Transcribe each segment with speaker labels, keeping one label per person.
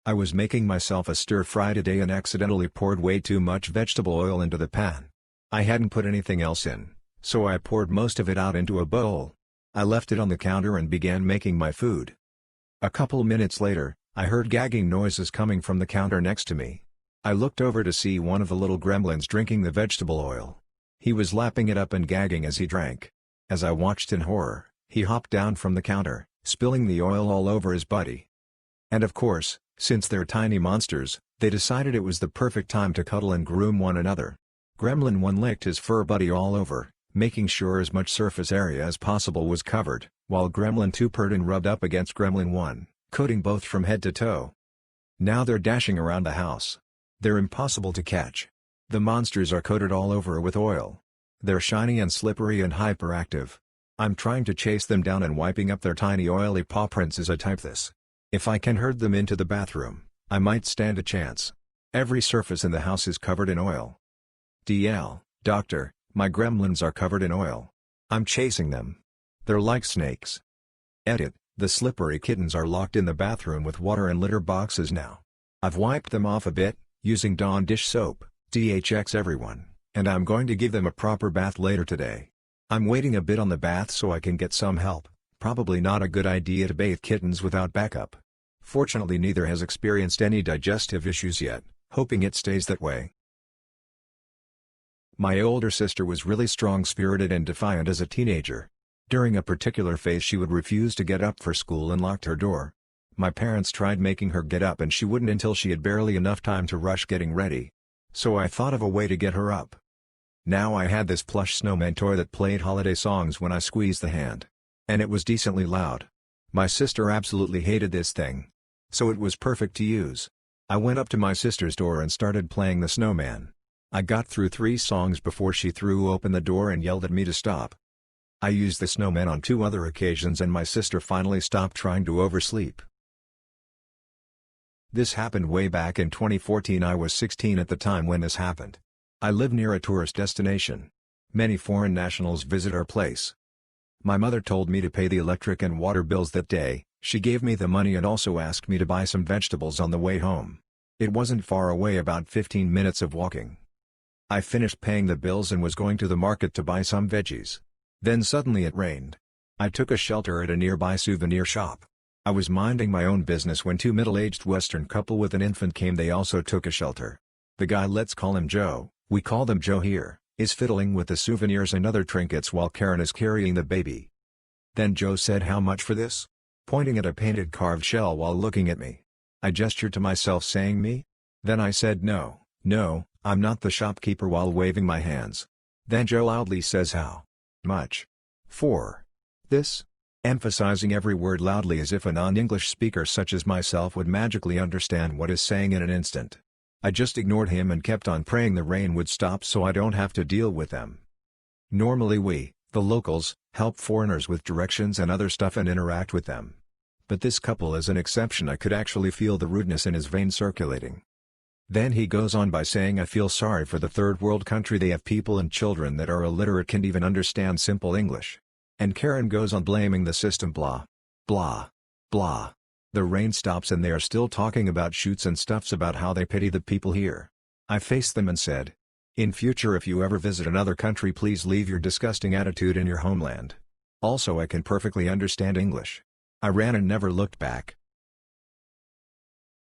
Speaker 1: I was making myself a stir-fry today and accidentally poured way too much vegetable oil into the pan. I hadn't put anything else in, so I poured most of it out into a bowl. I left it on the counter and began making my food. A couple minutes later, I heard gagging noises coming from the counter next to me. I looked over to see one of the little gremlins drinking the vegetable oil. He was lapping it up and gagging as he drank. As I watched in horror, he hopped down from the counter, spilling the oil all over his buddy. And of course, since they're tiny monsters, they decided it was the perfect time to cuddle and groom one another. Gremlin 1 licked his fur buddy all over, making sure as much surface area as possible was covered, while Gremlin 2 purred and rubbed up against Gremlin 1, coating both from head to toe. Now they're dashing around the house. They're impossible to catch. The monsters are coated all over with oil. They're shiny and slippery and hyperactive. I'm trying to chase them down and wiping up their tiny oily paw prints as I type this. If I can herd them into the bathroom, I might stand a chance. Every surface in the house is covered in oil. DL, doctor, my gremlins are covered in oil. I'm chasing them. They're like snakes. Edit, the slippery kittens are locked in the bathroom with water and litter boxes now. I've wiped them off a bit, using Dawn dish soap, DHX everyone, and I'm going to give them a proper bath later today. I'm waiting a bit on the bath so I can get some help. Probably not a good idea to bathe kittens without backup. Fortunately neither has experienced any digestive issues yet, hoping it stays that way. My older sister was really strong-spirited and defiant as a teenager. During a particular phase she would refuse to get up for school and locked her door. My parents tried making her get up and she wouldn't until she had barely enough time to rush getting ready. So I thought of a way to get her up. Now I had this plush snowman toy that played holiday songs when I squeezed the hand. And it was decently loud. My sister absolutely hated this thing. So it was perfect to use. I went up to my sister's door and started playing the snowman. I got through 3 songs before she threw open the door and yelled at me to stop. I used the snowman on 2 other occasions and my sister finally stopped trying to oversleep. This happened way back in 2014. I was 16 at the time when this happened. I live near a tourist destination. Many foreign nationals visit our place. My mother told me to pay the electric and water bills that day. She gave me the money and also asked me to buy some vegetables on the way home. It wasn't far away, about 15 minutes of walking. I finished paying the bills and was going to the market to buy some veggies. Then suddenly it rained. I took a shelter at a nearby souvenir shop. I was minding my own business when 2 middle-aged Western couple with an infant came. They also took a shelter. The guy, let's call him Joe, we call them Joe here, is fiddling with the souvenirs and other trinkets while Karen is carrying the baby. Then Joe said, "How much for this?" pointing at a painted carved shell while looking at me. I gestured to myself saying me? Then I said no, I'm not the shopkeeper while waving my hands. Then Joe loudly says, "How much for this?" emphasizing every word loudly as if a non-English speaker such as myself would magically understand what he's saying in an instant. I just ignored him and kept on praying the rain would stop so I don't have to deal with them. Normally we, the locals, help foreigners with directions and other stuff and interact with them. But this couple is an exception. I could actually feel the rudeness in his veins circulating. Then he goes on by saying, "I feel sorry for the third world country. They have people and children that are illiterate, can't even understand simple English." And Karen goes on blaming the system, blah, blah, blah. The rain stops and they are still talking about shoots and stuffs about how they pity the people here. I faced them and said, "In future if you ever visit another country, please leave your disgusting attitude in your homeland. Also I can perfectly understand English." I ran and never looked back.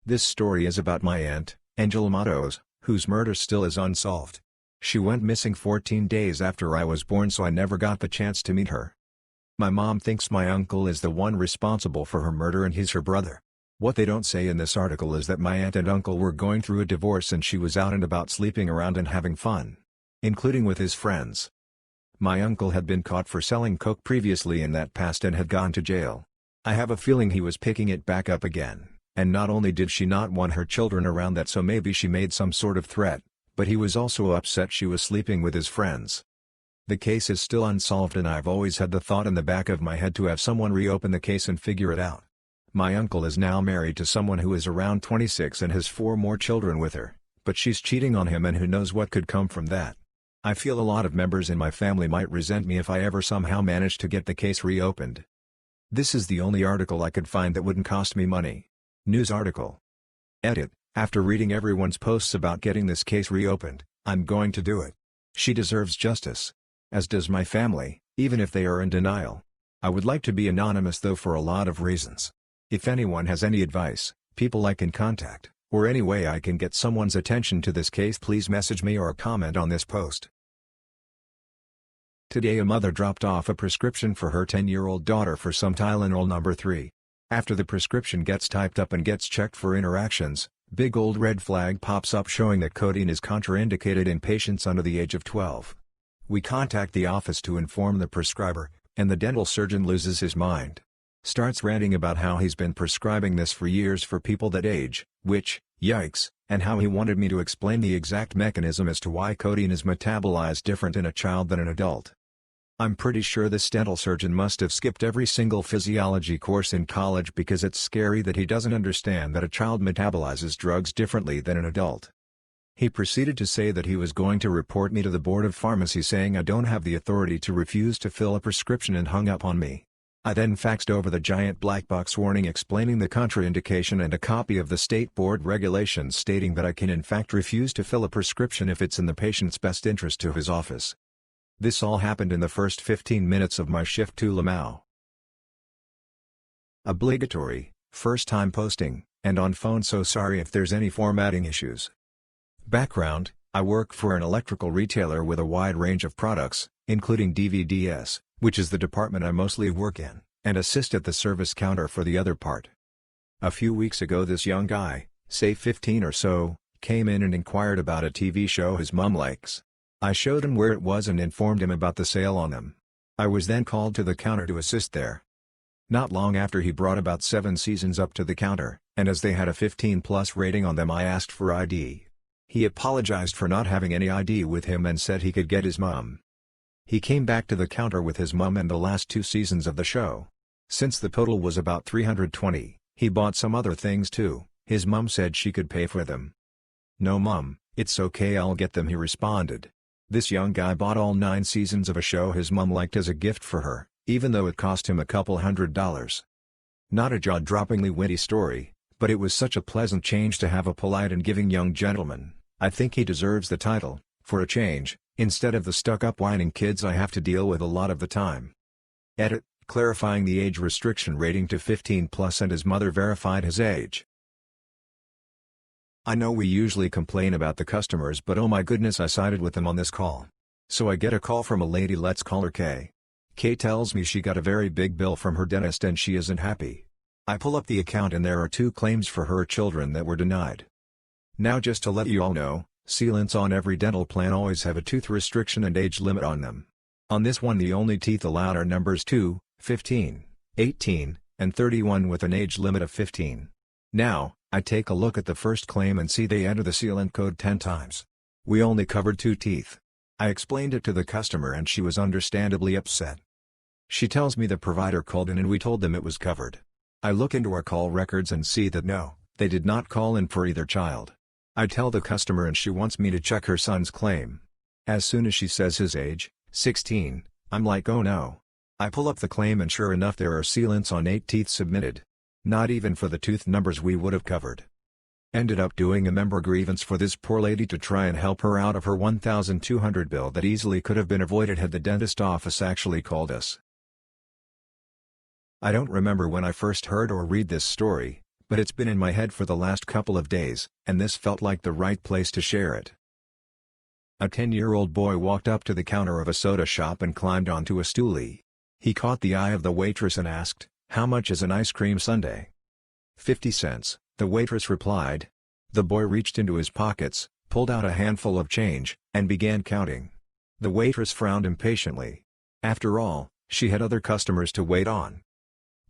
Speaker 1: This story is about my aunt, Angela Matos, whose murder still is unsolved. She went missing 14 days after I was born, so I never got the chance to meet her. My mom thinks my uncle is the one responsible for her murder and he's her brother. What they don't say in this article is that my aunt and uncle were going through a divorce and she was out and about sleeping around and having fun, including with his friends. My uncle had been caught for selling coke previously in that past and had gone to jail. I have a feeling he was picking it back up again, and not only did she not want her children around that, so maybe she made some sort of threat, but he was also upset she was sleeping with his friends. The case is still unsolved and I've always had the thought in the back of my head to have someone reopen the case and figure it out. My uncle is now married to someone who is around 26 and has 4 more children with her, but she's cheating on him and who knows what could come from that. I feel a lot of members in my family might resent me if I ever somehow manage to get the case reopened. This is the only article I could find that wouldn't cost me money. News article. Edit: after reading everyone's posts about getting this case reopened, I'm going to do it. She deserves justice. As does my family, even if they are in denial. I would like to be anonymous though for a lot of reasons. If anyone has any advice, people I can contact, or any way I can get someone's attention to this case, please message me or comment on this post. Today a mother dropped off a prescription for her 10-year-old daughter for some Tylenol number 3. After the prescription gets typed up and gets checked for interactions, big old red flag pops up showing that codeine is contraindicated in patients under the age of 12. We contact the office to inform the prescriber, and the dental surgeon loses his mind. Starts ranting about how he's been prescribing this for years for people that age, which, yikes, and how he wanted me to explain the exact mechanism as to why codeine is metabolized different in a child than an adult. I'm pretty sure this dental surgeon must have skipped every single physiology course in college because it's scary that he doesn't understand that a child metabolizes drugs differently than an adult. He proceeded to say that he was going to report me to the Board of Pharmacy, saying I don't have the authority to refuse to fill a prescription, and hung up on me. I then faxed over the giant black box warning explaining the contraindication and a copy of the state board regulations stating that I can in fact refuse to fill a prescription if it's in the patient's best interest to his office. This all happened in the first 15 minutes of my shift to Lamau. Obligatory, first time posting, and on phone, so sorry if there's any formatting issues. Background: I work for an electrical retailer with a wide range of products, including DVDs, which is the department I mostly work in, and assist at the service counter for the other part. A few weeks ago this young guy, say 15 or so, came in and inquired about a TV show his mom likes. I showed him where it was and informed him about the sale on them. I was then called to the counter to assist there. Not long after, he brought about 7 seasons up to the counter, and as they had a 15+ rating on them, I asked for ID. He apologized for not having any ID with him and said he could get his mom. He came back to the counter with his mom and the last 2 seasons of the show. Since the total was about $320, he bought some other things too. His mom said she could pay for them. "No mom, it's okay, I'll get them," he responded. This young guy bought all 9 seasons of a show his mom liked as a gift for her, even though it cost him a couple $100. Not a jaw-droppingly witty story, but it was such a pleasant change to have a polite and giving young gentleman. I think he deserves the title, for a change, instead of the stuck-up whining kids I have to deal with a lot of the time. Edit: clarifying the age restriction rating to 15+, and his mother verified his age. I know we usually complain about the customers, but oh my goodness, I sided with them on this call. So I get a call from a lady, let's call her Kay. Kay tells me she got a very big bill from her dentist and she isn't happy. I pull up the account and there are 2 claims for her children that were denied. Now just to let you all know, sealants on every dental plan always have a tooth restriction and age limit on them. On this one the only teeth allowed are numbers 2, 15, 18, and 31 with an age limit of 15. Now, I take a look at the first claim and see they enter the sealant code 10 times. We only covered 2 teeth. I explained it to the customer and she was understandably upset. She tells me the provider called in and we told them it was covered. I look into our call records and see that no, they did not call in for either child. I tell the customer and she wants me to check her son's claim. As soon as she says his age, 16, I'm like, oh no. I pull up the claim and sure enough there are sealants on 8 teeth submitted. Not even for the tooth numbers we would have covered. Ended up doing a member grievance for this poor lady to try and help her out of her $1,200 bill that easily could have been avoided had the dentist office actually called us. I don't remember when I first heard or read this story, but it's been in my head for the last couple of days, and this felt like the right place to share it. A 10-year-old boy walked up to the counter of a soda shop and climbed onto a stoolie. He caught the eye of the waitress and asked, "How much is an ice cream sundae?" 50 cents, the waitress replied. The boy reached into his pockets, pulled out a handful of change, and began counting. The waitress frowned impatiently. After all, she had other customers to wait on.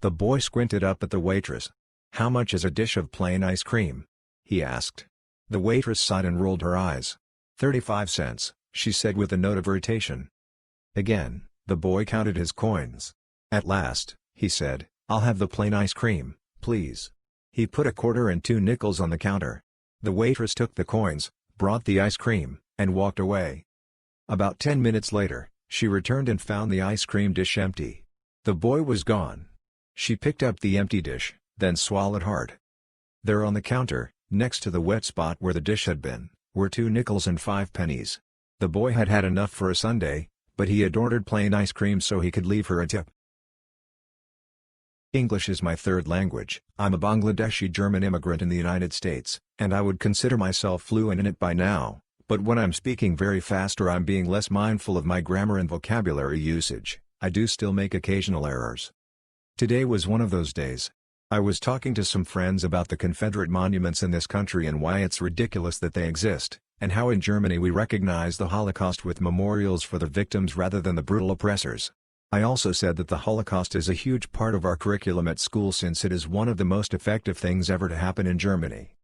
Speaker 1: The boy squinted up at the waitress. "How much is a dish of plain ice cream?" he asked. The waitress sighed and rolled her eyes. 35 cents, she said with a note of irritation. Again, the boy counted his coins. At last, he said, "I'll have the plain ice cream, please." He put a quarter and 2 nickels on the counter. The waitress took the coins, brought the ice cream, and walked away. About 10 minutes later, she returned and found the ice cream dish empty. The boy was gone. She picked up the empty dish, then swallowed hard. There on the counter, Next to the wet spot where the dish had been, were 2 nickels and 5 pennies. The boy had had enough for a sundae, but he had ordered plain ice cream so he could leave her a tip. English is my third language. I'm a Bangladeshi German immigrant in the United States, and I would consider myself fluent in it by now, but when I'm speaking very fast or I'm being less mindful of my grammar and vocabulary usage, I do still make occasional errors. Today was one of those days. I was talking to some friends about the Confederate monuments in this country and why it's ridiculous that they exist, and how in Germany we recognize the Holocaust with memorials for the victims rather than the brutal oppressors. I also said that the Holocaust is a huge part of our curriculum at school since it is one of the most effective things ever to happen in Germany.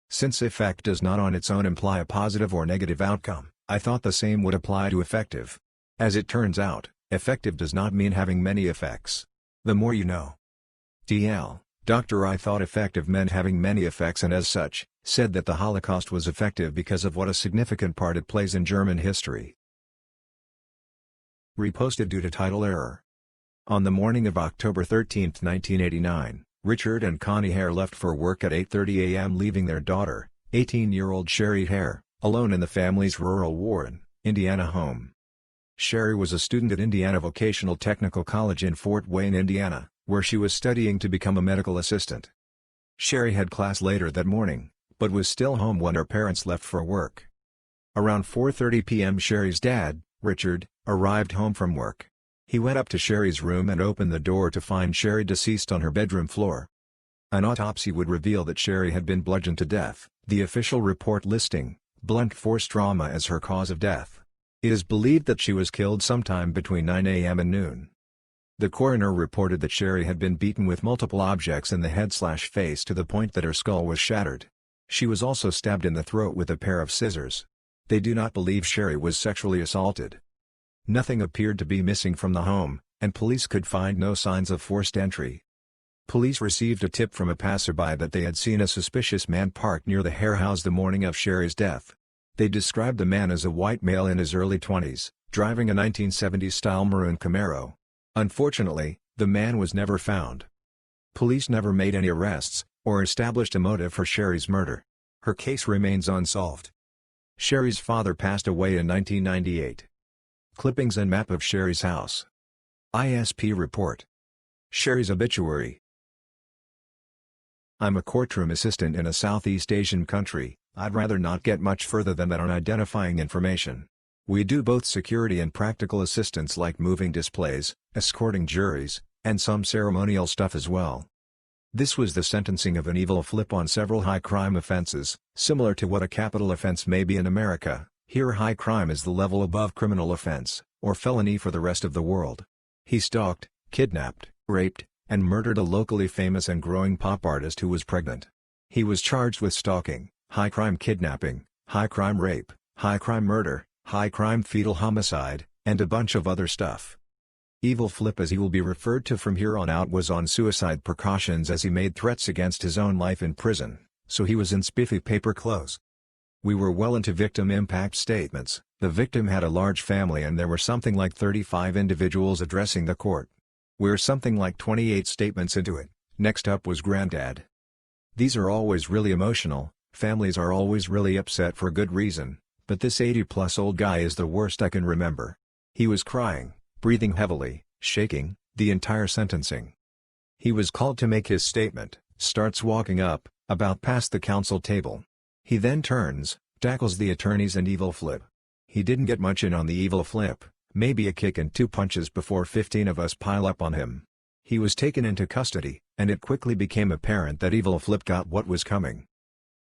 Speaker 1: Since effect does not on its own imply a positive or negative outcome, I thought the same would apply to effective. As it turns out, effective does not mean having many effects. The more you know. Doctor, I thought effective meant having many effects and as such, said that the Holocaust was effective because of what a significant part it plays in German history. Reposted due to title error. On the morning of October 13, 1989, Richard and Connie Hare left for work at 8:30 a.m. leaving their daughter, 18-year-old Sherry Hare, alone in the family's rural Warren, Indiana home. Sherry was a student at Indiana Vocational Technical College in Fort Wayne, Indiana, where she was studying to become a medical assistant. Sherry had class later that morning, but was still home when her parents left for work. Around 4:30 p.m. Sherry's dad, Richard, arrived home from work. He went up to Sherry's room and opened the door to find Sherry deceased on her bedroom floor. An autopsy would reveal that Sherry had been bludgeoned to death, the official report listing blunt force trauma as her cause of death. It is believed that she was killed sometime between 9 a.m. and noon. The coroner reported that Sherry had been beaten with multiple objects in the head/face to the point that her skull was shattered. She was also stabbed in the throat with a pair of scissors. They do not believe Sherry was sexually assaulted. Nothing appeared to be missing from the home, and police could find no signs of forced entry. Police received a tip from a passerby that they had seen a suspicious man parked near the Hare house the morning of Sherry's death. They described the man as a white male in his early 20s, driving a 1970s-style maroon Camaro. Unfortunately, the man was never found. Police never made any arrests, or established a motive for Sherry's murder. Her case remains unsolved. Sherry's father passed away in 1998. Clippings and map of Sherry's house. ISP report. Sherry's obituary. I'm a courtroom assistant in a Southeast Asian country. I'd rather not get much further than that on identifying information. We do both security and practical assistance like moving displays, escorting juries, and some ceremonial stuff as well. This was the sentencing of an evil flip on several high crime offenses, similar to what a capital offense may be in America. Here high crime is the level above criminal offense, or felony for the rest of the world. He stalked, kidnapped, raped, and murdered a locally famous and growing pop artist who was pregnant. He was charged with stalking, high crime kidnapping, high crime rape, high crime murder, high crime fetal homicide, and a bunch of other stuff. Evil Flip, as he will be referred to from here on out, was on suicide precautions as he made threats against his own life in prison, so he was in spiffy paper clothes. We were well into victim impact statements. The victim had a large family and there were something like 35 individuals addressing the court. We're something like 28 statements into it. Next up was Granddad. These are always really emotional, families are always really upset for good reason, but this 80-plus old guy is the worst I can remember. He was crying, breathing heavily, shaking, the entire sentencing. He was called to make his statement, starts walking up, about past the counsel table. He then turns, tackles the attorneys and Evil Flip. He didn't get much in on the Evil Flip, maybe a kick and 2 punches before 15 of us pile up on him. He was taken into custody, and it quickly became apparent that Evil Flip got what was coming.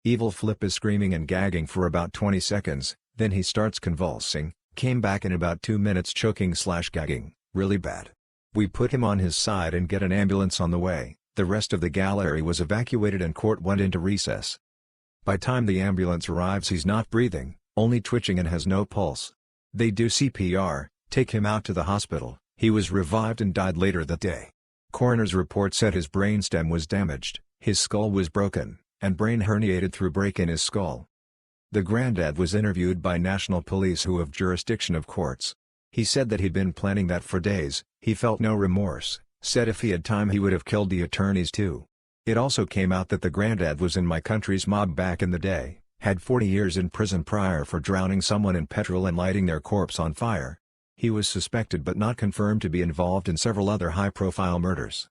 Speaker 1: Evil Flip is screaming and gagging for about 20 seconds, then he starts convulsing, came back in about 2 minutes choking/gagging, really bad. We put him on his side and get an ambulance on the way. The rest of the gallery was evacuated and court went into recess. By time the ambulance arrives he's not breathing, only twitching and has no pulse. They do CPR, take him out to the hospital. He was revived and died later that day. Coroner's report said his brainstem was damaged, his skull was broken, and brain herniated through break in his skull. The Granddad was interviewed by national police who have jurisdiction of courts. He said that he'd been planning that for days, he felt no remorse, said if he had time he would have killed the attorneys too. It also came out that the granddad was in my country's mob back in the day, had 40 years in prison prior for drowning someone in petrol and lighting their corpse on fire. He was suspected but not confirmed to be involved in several other high-profile murders.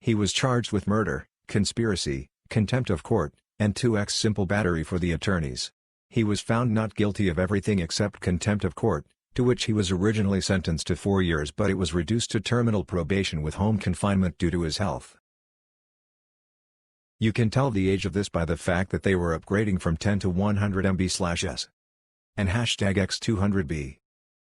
Speaker 1: He was charged with murder, conspiracy, contempt of court, and 2x simple battery for the attorneys. He was found not guilty of everything except contempt of court, to which he was originally sentenced to 4 years, but it was reduced to terminal probation with home confinement due to his health. You can tell the age of this by the fact that they were upgrading from 10 to 100 MB/s. And #X200B.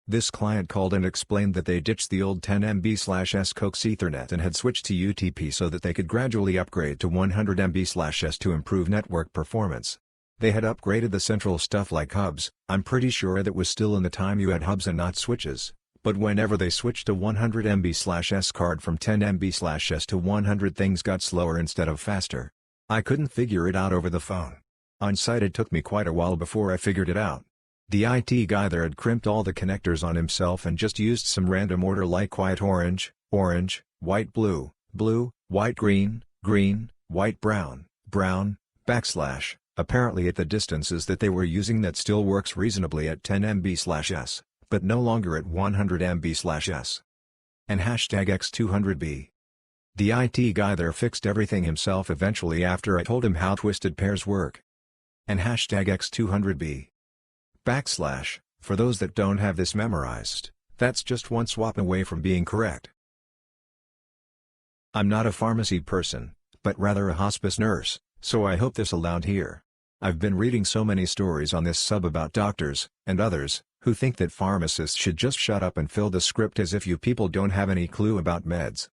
Speaker 1: This client called and explained that they ditched the old 10 MB/s coax Ethernet and had switched to UTP so that they could gradually upgrade to 100 MB/s to improve network performance. They had upgraded the central stuff like hubs. I'm pretty sure that was still in the time you had hubs and not switches, but whenever they switched to 100 MB/s card from 10 MB/s to 100, things got slower instead of faster. I couldn't figure it out over the phone. On site it took me quite a while before I figured it out. The IT guy there had crimped all the connectors on himself and just used some random order like white orange, orange, white blue, blue, white green, green, white brown, brown, backslash. Apparently at the distances that they were using that still works reasonably at 10 MB/s, but no longer at 100 MB/s. And #X200B. The IT guy there fixed everything himself eventually after I told him how twisted pairs work. And #X200B. Backslash, for those that don't have this memorized, that's just one swap away from being correct. I'm not a pharmacy person, but rather a hospice nurse, so I hope this allowed here. I've been reading so many stories on this sub about doctors, and others, who think that pharmacists should just shut up and fill the script as if you people don't have any clue about meds.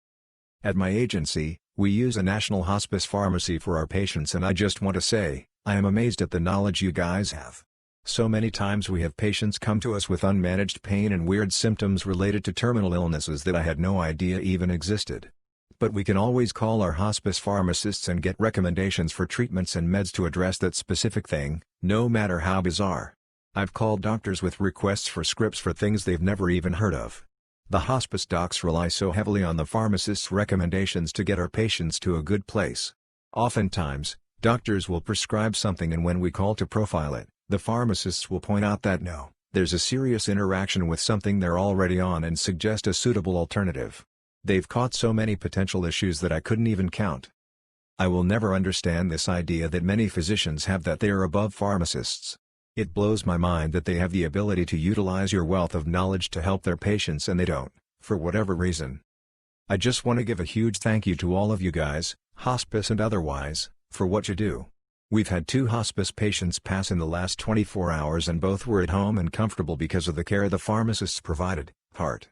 Speaker 1: At my agency, we use a national hospice pharmacy for our patients, and I just want to say, I am amazed at the knowledge you guys have. So many times we have patients come to us with unmanaged pain and weird symptoms related to terminal illnesses that I had no idea even existed. But we can always call our hospice pharmacists and get recommendations for treatments and meds to address that specific thing, no matter how bizarre. I've called doctors with requests for scripts for things they've never even heard of. The hospice docs rely so heavily on the pharmacist's recommendations to get our patients to a good place. Oftentimes, doctors will prescribe something, and when we call to profile it, the pharmacists will point out that no, there's a serious interaction with something they're already on and suggest a suitable alternative. They've caught so many potential issues that I couldn't even count. I will never understand this idea that many physicians have that they are above pharmacists. It blows my mind that they have the ability to utilize your wealth of knowledge to help their patients and they don't, for whatever reason. I just want to give a huge thank you to all of you guys, hospice and otherwise, for what you do. We've had 2 hospice patients pass in the last 24 hours and both were at home and comfortable because of the care the pharmacists provided. Heart.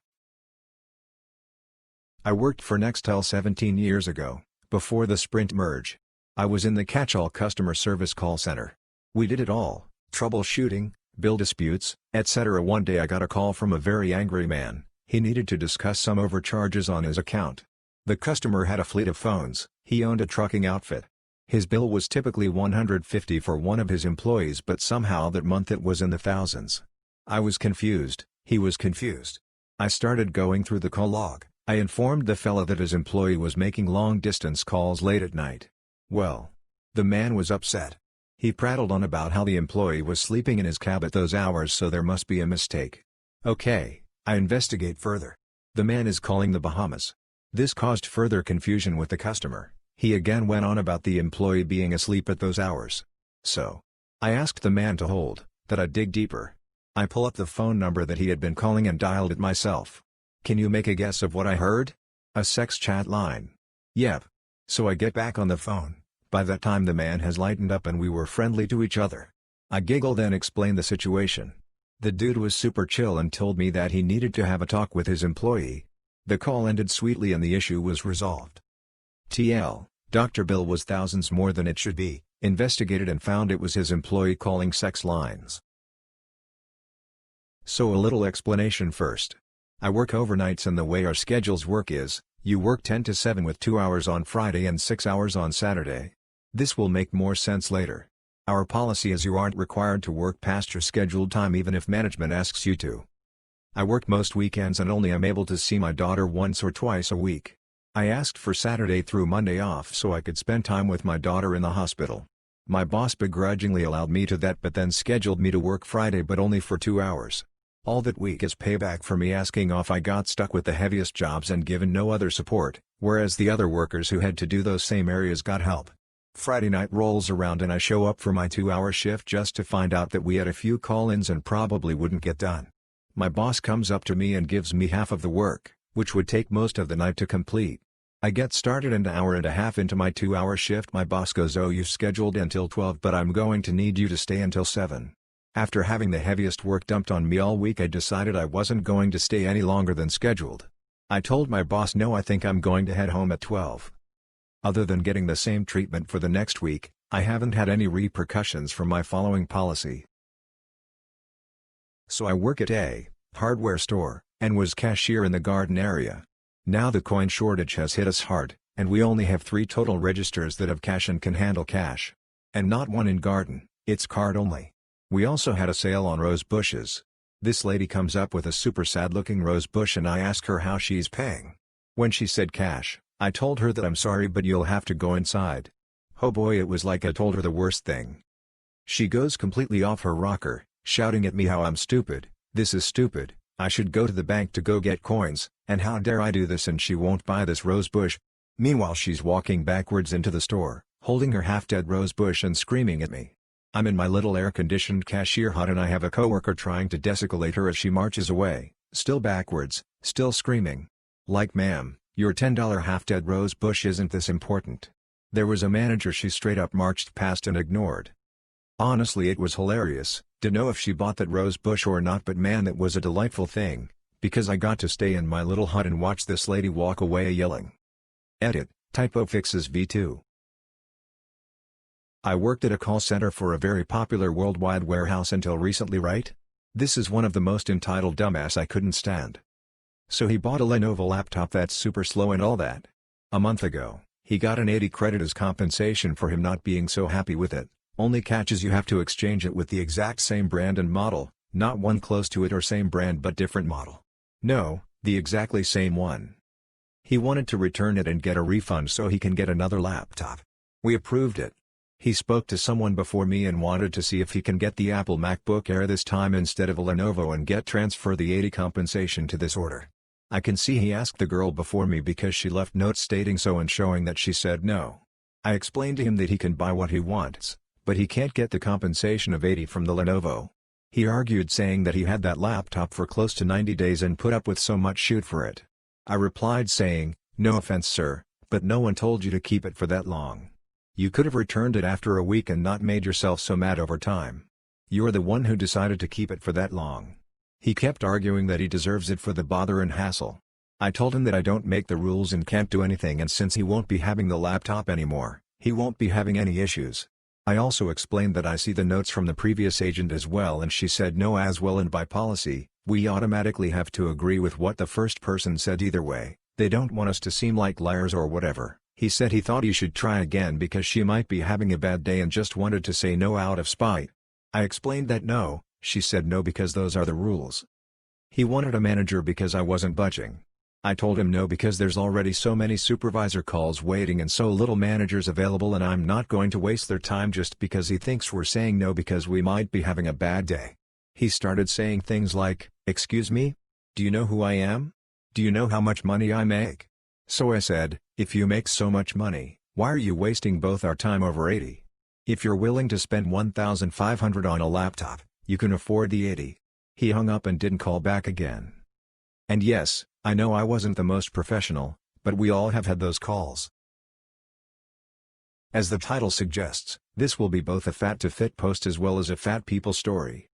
Speaker 1: I worked for Nextel 17 years ago, before the Sprint merge. I was in the catch-all customer service call center. We did it all, troubleshooting, bill disputes, etc. One day I got a call from a very angry man. He needed to discuss some overcharges on his account. The customer had a fleet of phones, he owned a trucking outfit. His bill was typically $150 for one of his employees, but somehow that month it was in the thousands. I was confused, he was confused. I started going through the call log. I informed the fella that his employee was making long-distance calls late at night. Well, the man was upset. He prattled on about how the employee was sleeping in his cab at those hours, so there must be a mistake. Okay, I investigate further. The man is calling the Bahamas. This caused further confusion with the customer. He again went on about the employee being asleep at those hours. So, I asked the man to hold, that I'd dig deeper. I pull up the phone number that he had been calling and dialed it myself. Can you make a guess of what I heard? A sex chat line. Yep. So I get back on the phone. By that time the man has lightened up and we were friendly to each other. I giggled and explained the situation. The dude was super chill and told me that he needed to have a talk with his employee. The call ended sweetly and the issue was resolved. TL, Dr. Bill was thousands more than it should be, investigated and found it was his employee calling sex lines. So a little explanation first. I work overnights and the way our schedules work is, you work 10 to 7 with 2 hours on Friday and 6 hours on Saturday. This will make more sense later. Our policy is you aren't required to work past your scheduled time even if management asks you to. I work most weekends and only am able to see my daughter once or twice a week. I asked for Saturday through Monday off so I could spend time with my daughter in the hospital. My boss begrudgingly allowed me to that but then scheduled me to work Friday but only for 2 hours. All that week is payback for me asking off. I got stuck with the heaviest jobs and given no other support, whereas the other workers who had to do those same areas got help. Friday night rolls around and I show up for my 2-hour shift just to find out that we had a few call-ins and probably wouldn't get done. My boss comes up to me and gives me half of the work, which would take most of the night to complete. I get started an hour and a half into my 2-hour shift. My boss goes, "Oh, you've scheduled until 12 but I'm going to need you to stay until 7. After having the heaviest work dumped on me all week, I decided I wasn't going to stay any longer than scheduled. I told my boss no, I think I'm going to head home at 12. Other than getting the same treatment for the next week, I haven't had any repercussions from my following policy. So I work at a hardware store, and was cashier in the Garden area. Now the coin shortage has hit us hard, and we only have 3 total registers that have cash and can handle cash. And not one in Garden, it's card only. We also had a sale on rose bushes. This lady comes up with a super sad looking rose bush and I ask her how she's paying. When she said cash, I told her that I'm sorry but you'll have to go inside. Oh boy, it was like I told her the worst thing. She goes completely off her rocker, shouting at me how I'm stupid, this is stupid, I should go to the bank to go get coins, and how dare I do this and she won't buy this rose bush. Meanwhile she's walking backwards into the store, holding her half-dead rose bush and screaming at me. I'm in my little air-conditioned cashier hut and I have a coworker trying to de-escalate her as she marches away, still backwards, still screaming. Like, ma'am, your $10 half-dead rose bush isn't this important. There was a manager she straight up marched past and ignored. Honestly, it was hilarious, to know if she bought that rose bush or not, but man, that was a delightful thing, because I got to stay in my little hut and watch this lady walk away yelling. Edit, typo fixes v2. I worked at a call center for a very popular worldwide warehouse until recently, right? This is one of the most entitled dumbass I couldn't stand. So he bought a Lenovo laptop that's super slow and all that. A month ago, he got an 80 credit as compensation for him not being so happy with it. Only catch is you have to exchange it with the exact same brand and model, not one close to it or same brand but different model. No, the exactly same one. He wanted to return it and get a refund so he can get another laptop. We approved it. He spoke to someone before me and wanted to see if he can get the Apple MacBook Air this time instead of a Lenovo and transfer the 80 compensation to this order. I can see he asked the girl before me because she left notes stating so and showing that she said no. I explained to him that he can buy what he wants, but he can't get the compensation of 80 from the Lenovo. He argued saying that he had that laptop for close to 90 days and put up with so much shoot for it. I replied saying, "No offense sir, but no one told you to keep it for that long. You could have returned it after a week and not made yourself so mad over time. You're the one who decided to keep it for that long." He kept arguing that he deserves it for the bother and hassle. I told him that I don't make the rules and can't do anything, and since he won't be having the laptop anymore, he won't be having any issues. I also explained that I see the notes from the previous agent as well, and she said no as well, and by policy, we automatically have to agree with what the first person said either way. They don't want us to seem like liars or whatever. He said he thought he should try again because she might be having a bad day and just wanted to say no out of spite. I explained that no, she said no because those are the rules. He wanted a manager because I wasn't budging. I told him no because there's already so many supervisor calls waiting and so little managers available, and I'm not going to waste their time just because he thinks we're saying no because we might be having a bad day. He started saying things like, "Excuse me? Do you know who I am? Do you know how much money I make?" So I said, "If you make so much money, why are you wasting both our time over 80? If you're willing to spend $1,500 on a laptop, you can afford the 80. He hung up and didn't call back again. And yes, I know I wasn't the most professional, but we all have had those calls. As the title suggests, this will be both a fat to fit post as well as a fat people story.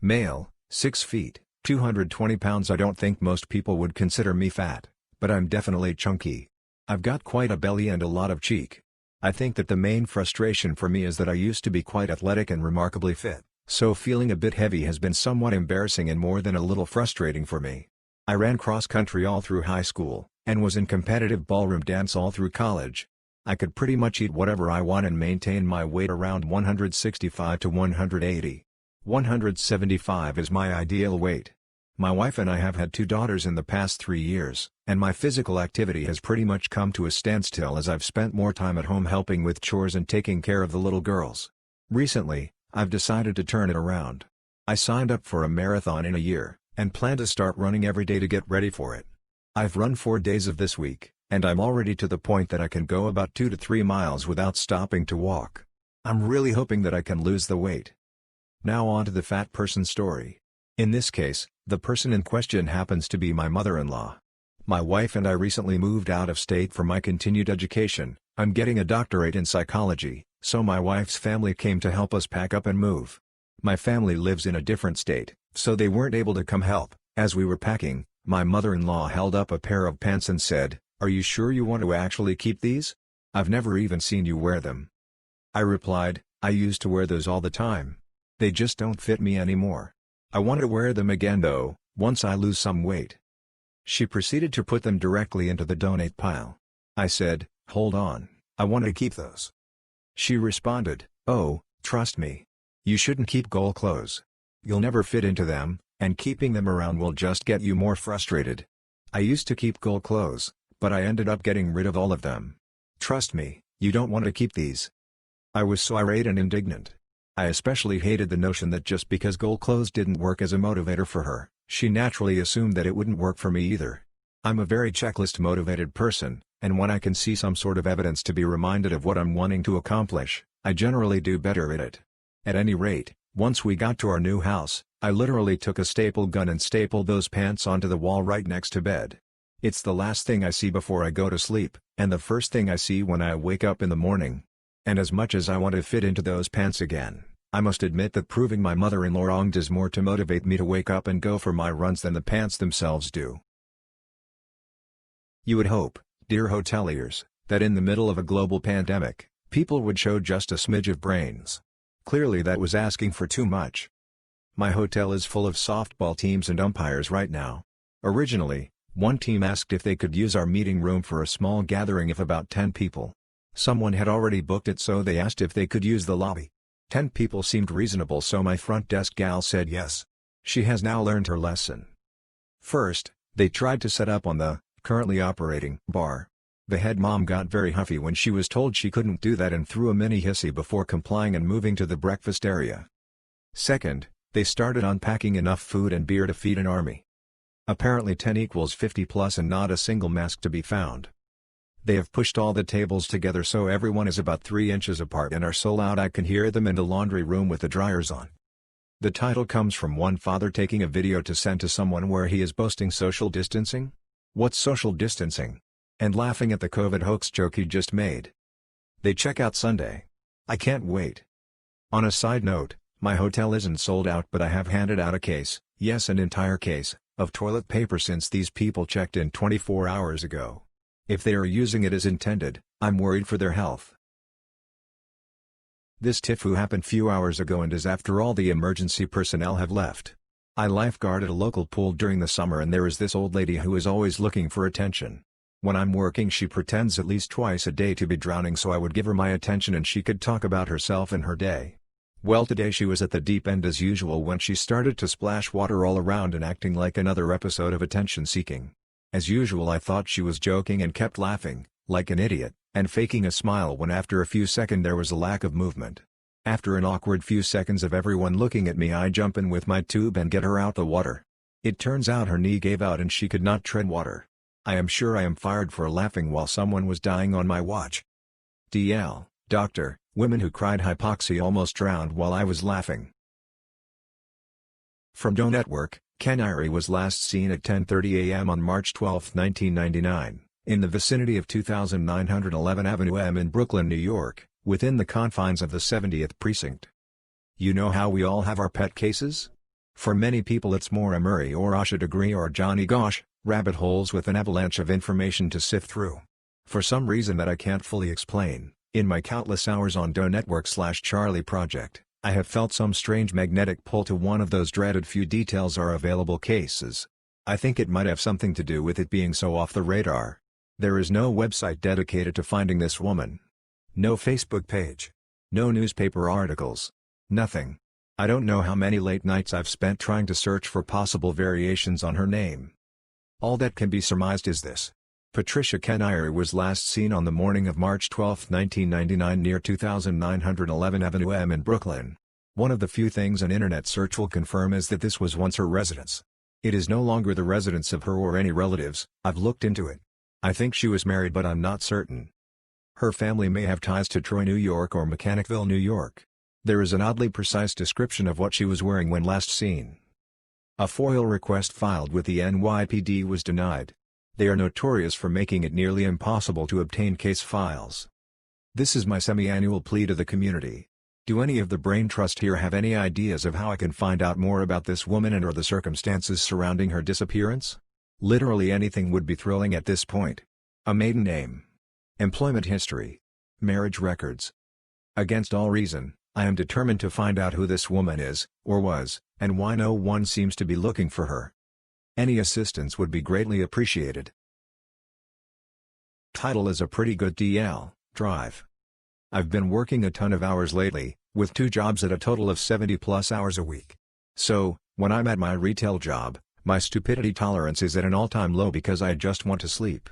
Speaker 1: Male, 6 feet, 220 pounds. I don't think most people would consider me fat, but I'm definitely chunky. I've got quite a belly and a lot of cheek. I think that the main frustration for me is that I used to be quite athletic and remarkably fit, so feeling a bit heavy has been somewhat embarrassing and more than a little frustrating for me. I ran cross-country all through high school, and was in competitive ballroom dance all through college. I could pretty much eat whatever I want and maintain my weight around 165 to 180. 175 is my ideal weight. My wife and I have had 2 daughters in the past 3 years, and my physical activity has pretty much come to a standstill as I've spent more time at home helping with chores and taking care of the little girls. Recently, I've decided to turn it around. I signed up for a marathon in a year, and plan to start running every day to get ready for it. I've run 4 days of this week, and I'm already to the point that I can go about 2 to 3 miles without stopping to walk. I'm really hoping that I can lose the weight. Now on to the fat person story. In this case, the person in question happens to be my mother-in-law. My wife and I recently moved out of state for my continued education. I'm getting a doctorate in psychology, so my wife's family came to help us pack up and move. My family lives in a different state, so they weren't able to come help. As we were packing, my mother-in-law held up a pair of pants and said, "Are you sure you want to actually keep these? I've never even seen you wear them." I replied, "I used to wear those all the time. They just don't fit me anymore. I want to wear them again though, once I lose some weight." She proceeded to put them directly into the donate pile. I said, "Hold on, I want to keep those." She responded, "Oh, trust me. You shouldn't keep gold clothes. You'll never fit into them, and keeping them around will just get you more frustrated. I used to keep gold clothes, but I ended up getting rid of all of them. Trust me, you don't want to keep these." I was so irate and indignant. I especially hated the notion that just because gold clothes didn't work as a motivator for her, she naturally assumed that it wouldn't work for me either. I'm a very checklist-motivated person, and when I can see some sort of evidence to be reminded of what I'm wanting to accomplish, I generally do better at it. At any rate, once we got to our new house, I literally took a staple gun and stapled those pants onto the wall right next to bed. It's the last thing I see before I go to sleep, and the first thing I see when I wake up in the morning. And as much as I want to fit into those pants again, I must admit that proving my mother-in-law wrong does more to motivate me to wake up and go for my runs than the pants themselves do. You would hope, dear hoteliers, that in the middle of a global pandemic, people would show just a smidge of brains. Clearly that was asking for too much. My hotel is full of softball teams and umpires right now. Originally, one team asked if they could use our meeting room for a small gathering of about 10 people. Someone had already booked it, so they asked if they could use the lobby. 10 people seemed reasonable, so my front desk gal said yes. She has now learned her lesson. First, they tried to set up on the currently operating bar. The head mom got very huffy when she was told she couldn't do that and threw a mini hissy before complying and moving to the breakfast area. Second, they started unpacking enough food and beer to feed an army. Apparently 10 equals 50 plus and not a single mask to be found. They have pushed all the tables together so everyone is about 3 inches apart and are so loud I can hear them in the laundry room with the dryers on. The title comes from one father taking a video to send to someone where he is boasting social distancing. What's social distancing? And laughing at the COVID hoax joke he just made. They check out Sunday. I can't wait. On a side note, my hotel isn't sold out, but I have handed out a case, yes, an entire case, of toilet paper since these people checked in 24 hours ago. If they are using it as intended, I'm worried for their health. This tifu happened few hours ago and is after all the emergency personnel have left. I lifeguard at a local pool during the summer and there is this old lady who is always looking for attention. When I'm working she pretends at least twice a day to be drowning so I would give her my attention and she could talk about herself and her day. Well, today she was at the deep end as usual when she started to splash water all around and acting like another episode of attention seeking. As usual I thought she was joking and kept laughing, like an idiot, and faking a smile when after a few seconds there was a lack of movement. After an awkward few seconds of everyone looking at me I jump in with my tube and get her out the water. It turns out her knee gave out and she could not tread water. I am sure I am fired for laughing while someone was dying on my watch. DL, doctor, women who cried hypoxia almost drowned while I was laughing. From Do Network, Ken Irie was last seen at 10:30 a.m. on March 12, 1999, in the vicinity of 2911 Avenue M in Brooklyn, New York, within the confines of the 70th Precinct. You know how we all have our pet cases? For many people it's more a Murray or Asha degree or Johnny Gosh, rabbit holes with an avalanche of information to sift through. For some reason that I can't fully explain, in my countless hours on Do Network/Charlie Project, I have felt some strange magnetic pull to one of those dreaded few details are available cases. I think it might have something to do with it being so off the radar. There is no website dedicated to finding this woman. No Facebook page. No newspaper articles. Nothing. I don't know how many late nights I've spent trying to search for possible variations on her name. All that can be surmised is this. Patricia Kenire was last seen on the morning of March 12, 1999 near 2911 Avenue M in Brooklyn. One of the few things an internet search will confirm is that this was once her residence. It is no longer the residence of her or any relatives. I've looked into it. I think she was married but I'm not certain. Her family may have ties to Troy, New York or Mechanicville, New York. There is an oddly precise description of what she was wearing when last seen. A FOIL request filed with the NYPD was denied. They are notorious for making it nearly impossible to obtain case files. This is my semi-annual plea to the community. Do any of the brain trust here have any ideas of how I can find out more about this woman and or the circumstances surrounding her disappearance? Literally anything would be thrilling at this point. A maiden name. Employment history. Marriage records. Against all reason, I am determined to find out who this woman is, or was, and why no one seems to be looking for her. Any assistance would be greatly appreciated. Title is a pretty good DL, drive. I've been working a ton of hours lately, with 2 jobs at a total of 70+ hours a week. So, when I'm at my retail job, my stupidity tolerance is at an all-time low because I just want to sleep.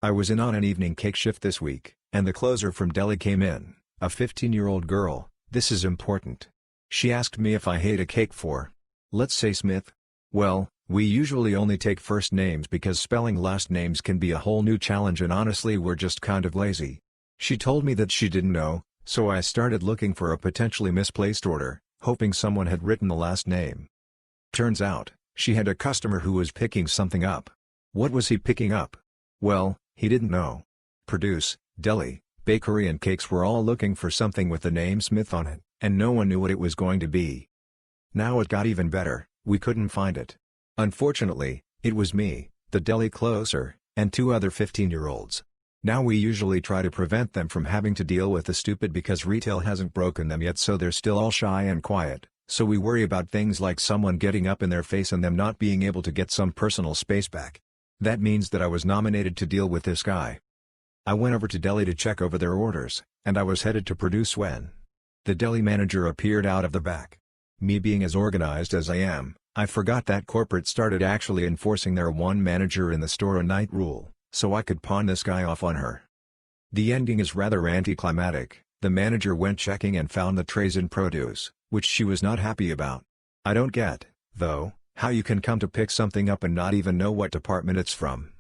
Speaker 1: I was in on an evening cake shift this week, and the closer from deli came in, a 15-year-old girl. This is important. She asked me if I hate a cake for, let's say Smith. Well, we usually only take first names because spelling last names can be a whole new challenge and honestly we're just kind of lazy. She told me that she didn't know, so I started looking for a potentially misplaced order, hoping someone had written the last name. Turns out, she had a customer who was picking something up. What was he picking up? Well, he didn't know. Produce, deli, bakery and cakes were all looking for something with the name Smith on it, and no one knew what it was going to be. Now it got even better, we couldn't find it. Unfortunately, it was me, the deli closer, and 2 other 15-year-olds. Now we usually try to prevent them from having to deal with the stupid because retail hasn't broken them yet, so they're still all shy and quiet, so we worry about things like someone getting up in their face and them not being able to get some personal space back. That means that I was nominated to deal with this guy. I went over to deli to check over their orders, and I was headed to produce when the deli manager appeared out of the back. Me being as organized as I am, I forgot that corporate started actually enforcing their one manager in the store a night rule, so I could pawn this guy off on her. The ending is rather anticlimactic. The manager went checking and found the trays in produce, which she was not happy about. I don't get, though, how you can come to pick something up and not even know what department it's from.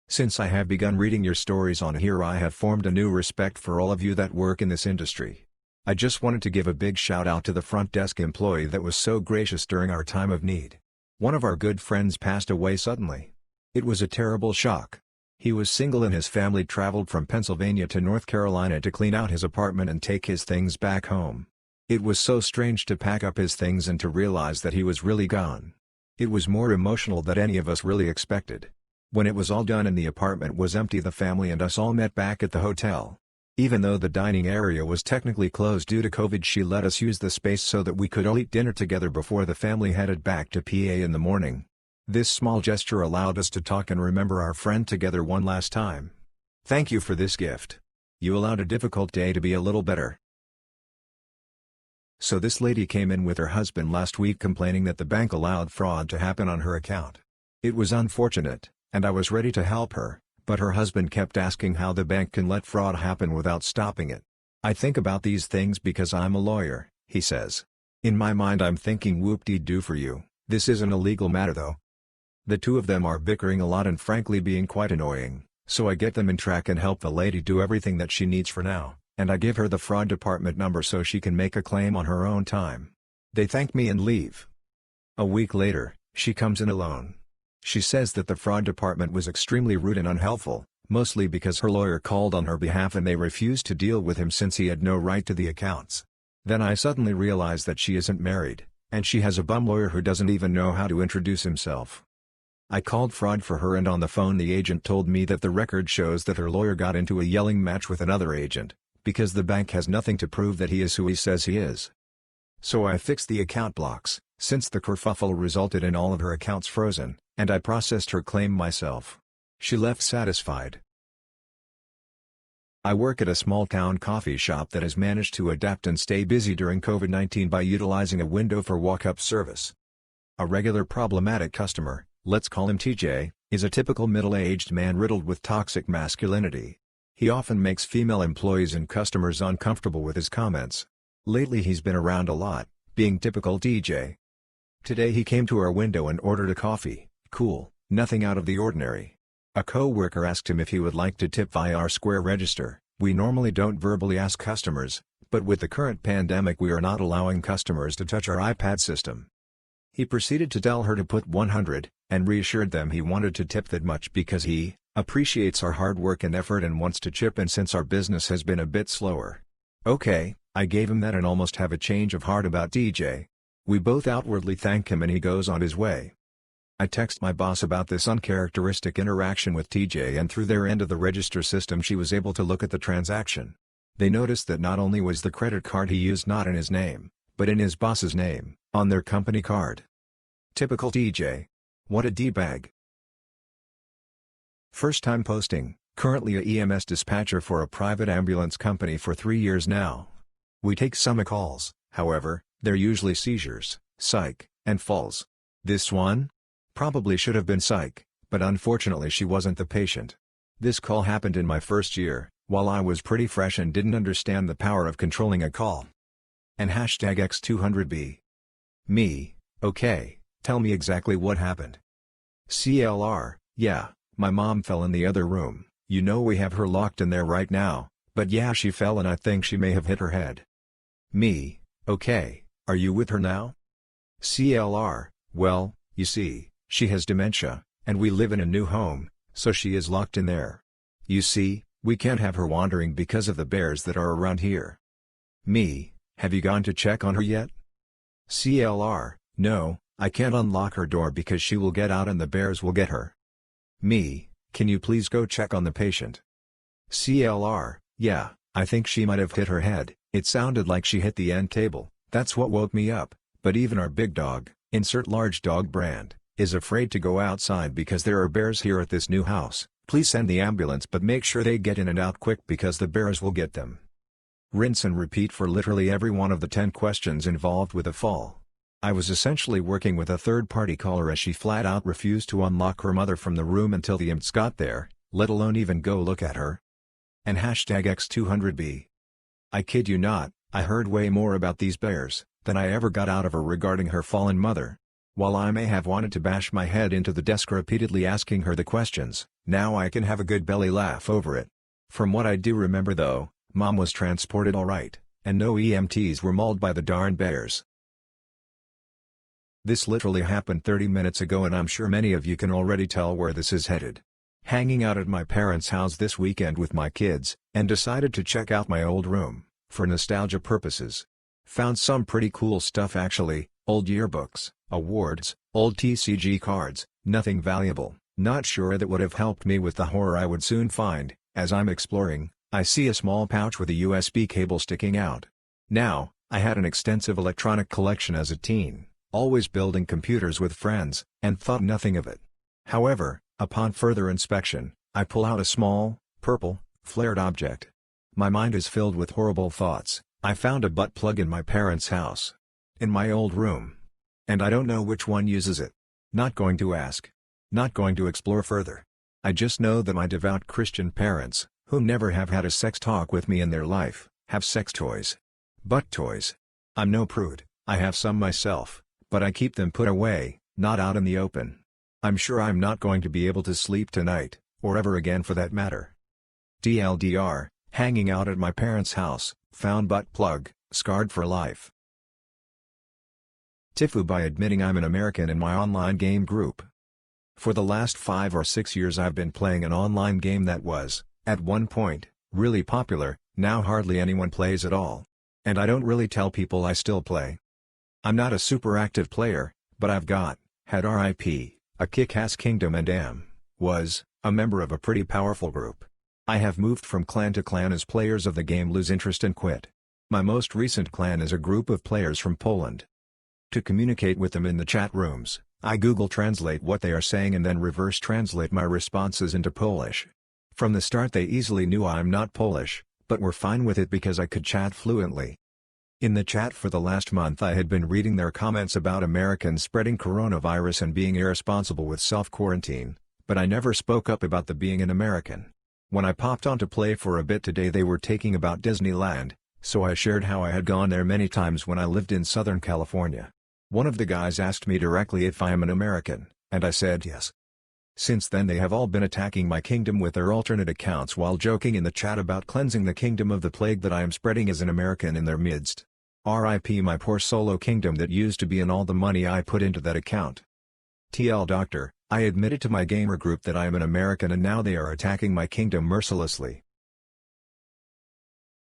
Speaker 1: Since I have begun reading your stories on here, I have formed a new respect for all of you that work in this industry. I just wanted to give a big shout out to the front desk employee that was so gracious during our time of need. One of our good friends passed away suddenly. It was a terrible shock. He was single and his family traveled from Pennsylvania to North Carolina to clean out his apartment and take his things back home. It was so strange to pack up his things and to realize that he was really gone. It was more emotional than any of us really expected. When it was all done and the apartment was empty, the family and us all met back at the hotel. Even though the dining area was technically closed due to COVID, she let us use the space so that we could all eat dinner together before the family headed back to PA in the morning. This small gesture allowed us to talk and remember our friend together one last time. Thank you for this gift. You allowed a difficult day to be a little better. So this lady came in with her husband last week complaining that the bank allowed fraud to happen on her account. It was unfortunate, and I was ready to help her. But her husband kept asking how the bank can let fraud happen without stopping it. I think about these things because I'm a lawyer, he says. In my mind I'm thinking whoop-de-doo for you, this isn't a legal matter though. The two of them are bickering a lot and frankly being quite annoying, so I get them in track and help the lady do everything that she needs for now, and I give her the fraud department number so she can make a claim on her own time. They thank me and leave. A week later, she comes in alone. She says that the fraud department was extremely rude and unhelpful, mostly because her lawyer called on her behalf and they refused to deal with him since he had no right to the accounts. Then I suddenly realize that she isn't married, and she has a bum lawyer who doesn't even know how to introduce himself. I called fraud for her and on the phone the agent told me that the record shows that her lawyer got into a yelling match with another agent, because the bank has nothing to prove that he is who he says he is. So I fixed the account blocks, since the kerfuffle resulted in all of her accounts frozen, and I processed her claim myself. She left satisfied. I work at a small-town coffee shop that has managed to adapt and stay busy during COVID-19 by utilizing a window for walk-up service. A regular problematic customer, let's call him TJ, is a typical middle-aged man riddled with toxic masculinity. He often makes female employees and customers uncomfortable with his comments. Lately he's been around a lot, being typical TJ. Today he came to our window and ordered a coffee. Cool, nothing out of the ordinary. A co-worker asked him if he would like to tip via our Square register. We normally don't verbally ask customers, but with the current pandemic we are not allowing customers to touch our iPad system. He proceeded to tell her to put 100, and reassured them he wanted to tip that much because he appreciates our hard work and effort and wants to chip in since our business has been a bit slower. Okay, I gave him that and almost have a change of heart about DJ. We both outwardly thank him and he goes on his way. I text my boss about this uncharacteristic interaction with TJ, and through their end of the register system she was able to look at the transaction. They noticed that not only was the credit card he used not in his name, but in his boss's name, on their company card. Typical TJ. What a D-bag. First time posting, currently a EMS dispatcher for a private ambulance company for 3 years now. We take some calls, however, they're usually seizures, psych, and falls. This one? Probably should have been psych, but unfortunately she wasn't the patient. This call happened in my first year, while I was pretty fresh and didn't understand the power of controlling a call. And #X200B. Me, okay, tell me exactly what happened. CLR, yeah, my mom fell in the other room, you know we have her locked in there right now, but yeah she fell and I think she may have hit her head. Me, okay, are you with her now? CLR, well, you see, she has dementia, and we live in a new home, so she is locked in there. You see, we can't have her wandering because of the bears that are around here. Me, have you gone to check on her yet? CLR, no, I can't unlock her door because she will get out and the bears will get her. Me, can you please go check on the patient? CLR, yeah, I think she might have hit her head, it sounded like she hit the end table, that's what woke me up, but even our big dog, insert large dog brand, is afraid to go outside because there are bears here at this new house. Please send the ambulance but make sure they get in and out quick because the bears will get them. Rinse and repeat for literally every one of the 10 questions involved with a fall. I was essentially working with a third-party caller as she flat out refused to unlock her mother from the room until the EMTs got there, let alone even go look at her. And #X200B. I kid you not, I heard way more about these bears than I ever got out of her regarding her fallen mother. While I may have wanted to bash my head into the desk repeatedly asking her the questions, now I can have a good belly laugh over it. From what I do remember though, Mom was transported alright, and no EMTs were mauled by the darn bears. This literally happened 30 minutes ago and I'm sure many of you can already tell where this is headed. Hanging out at my parents' house this weekend with my kids, and decided to check out my old room, for nostalgia purposes. Found some pretty cool stuff actually, old yearbooks, awards, old TCG cards, nothing valuable, not sure that would have helped me with the horror I would soon find. As I'm exploring, I see a small pouch with a USB cable sticking out. Now, I had an extensive electronic collection as a teen, always building computers with friends, and thought nothing of it. However, upon further inspection, I pull out a small, purple, flared object. My mind is filled with horrible thoughts. I found a butt plug in my parents' house. In my old room. And I don't know which one uses it. Not going to ask. Not going to explore further. I just know that my devout Christian parents, who never have had a sex talk with me in their life, have sex toys. Butt toys. I'm no prude, I have some myself, but I keep them put away, not out in the open. I'm sure I'm not going to be able to sleep tonight, or ever again for that matter. DLDR, hanging out at my parents' house, found butt plug, scarred for life. Tifu by admitting I'm an American in my online game group. For the last 5 or 6 years I've been playing an online game that was, at one point, really popular, now hardly anyone plays at all. And I don't really tell people I still play. I'm not a super active player, but I've had RIP, a kick-ass kingdom and was, a member of a pretty powerful group. I have moved from clan to clan as players of the game lose interest and quit. My most recent clan is a group of players from Poland. To communicate with them in the chat rooms, I Google Translate what they are saying and then reverse translate my responses into Polish. From the start they easily knew I'm not Polish, but were fine with it because I could chat fluently. In the chat for the last month I had been reading their comments about Americans spreading coronavirus and being irresponsible with self-quarantine, but I never spoke up about the being an American. When I popped on to play for a bit today they were talking about Disneyland, so I shared how I had gone there many times when I lived in Southern California. One of the guys asked me directly if I am an American, and I said yes. Since then they have all been attacking my kingdom with their alternate accounts while joking in the chat about cleansing the kingdom of the plague that I am spreading as an American in their midst. RIP my poor solo kingdom that used to be and all the money I put into that account. TL Doctor, I admitted to my gamer group that I am an American and now they are attacking my kingdom mercilessly.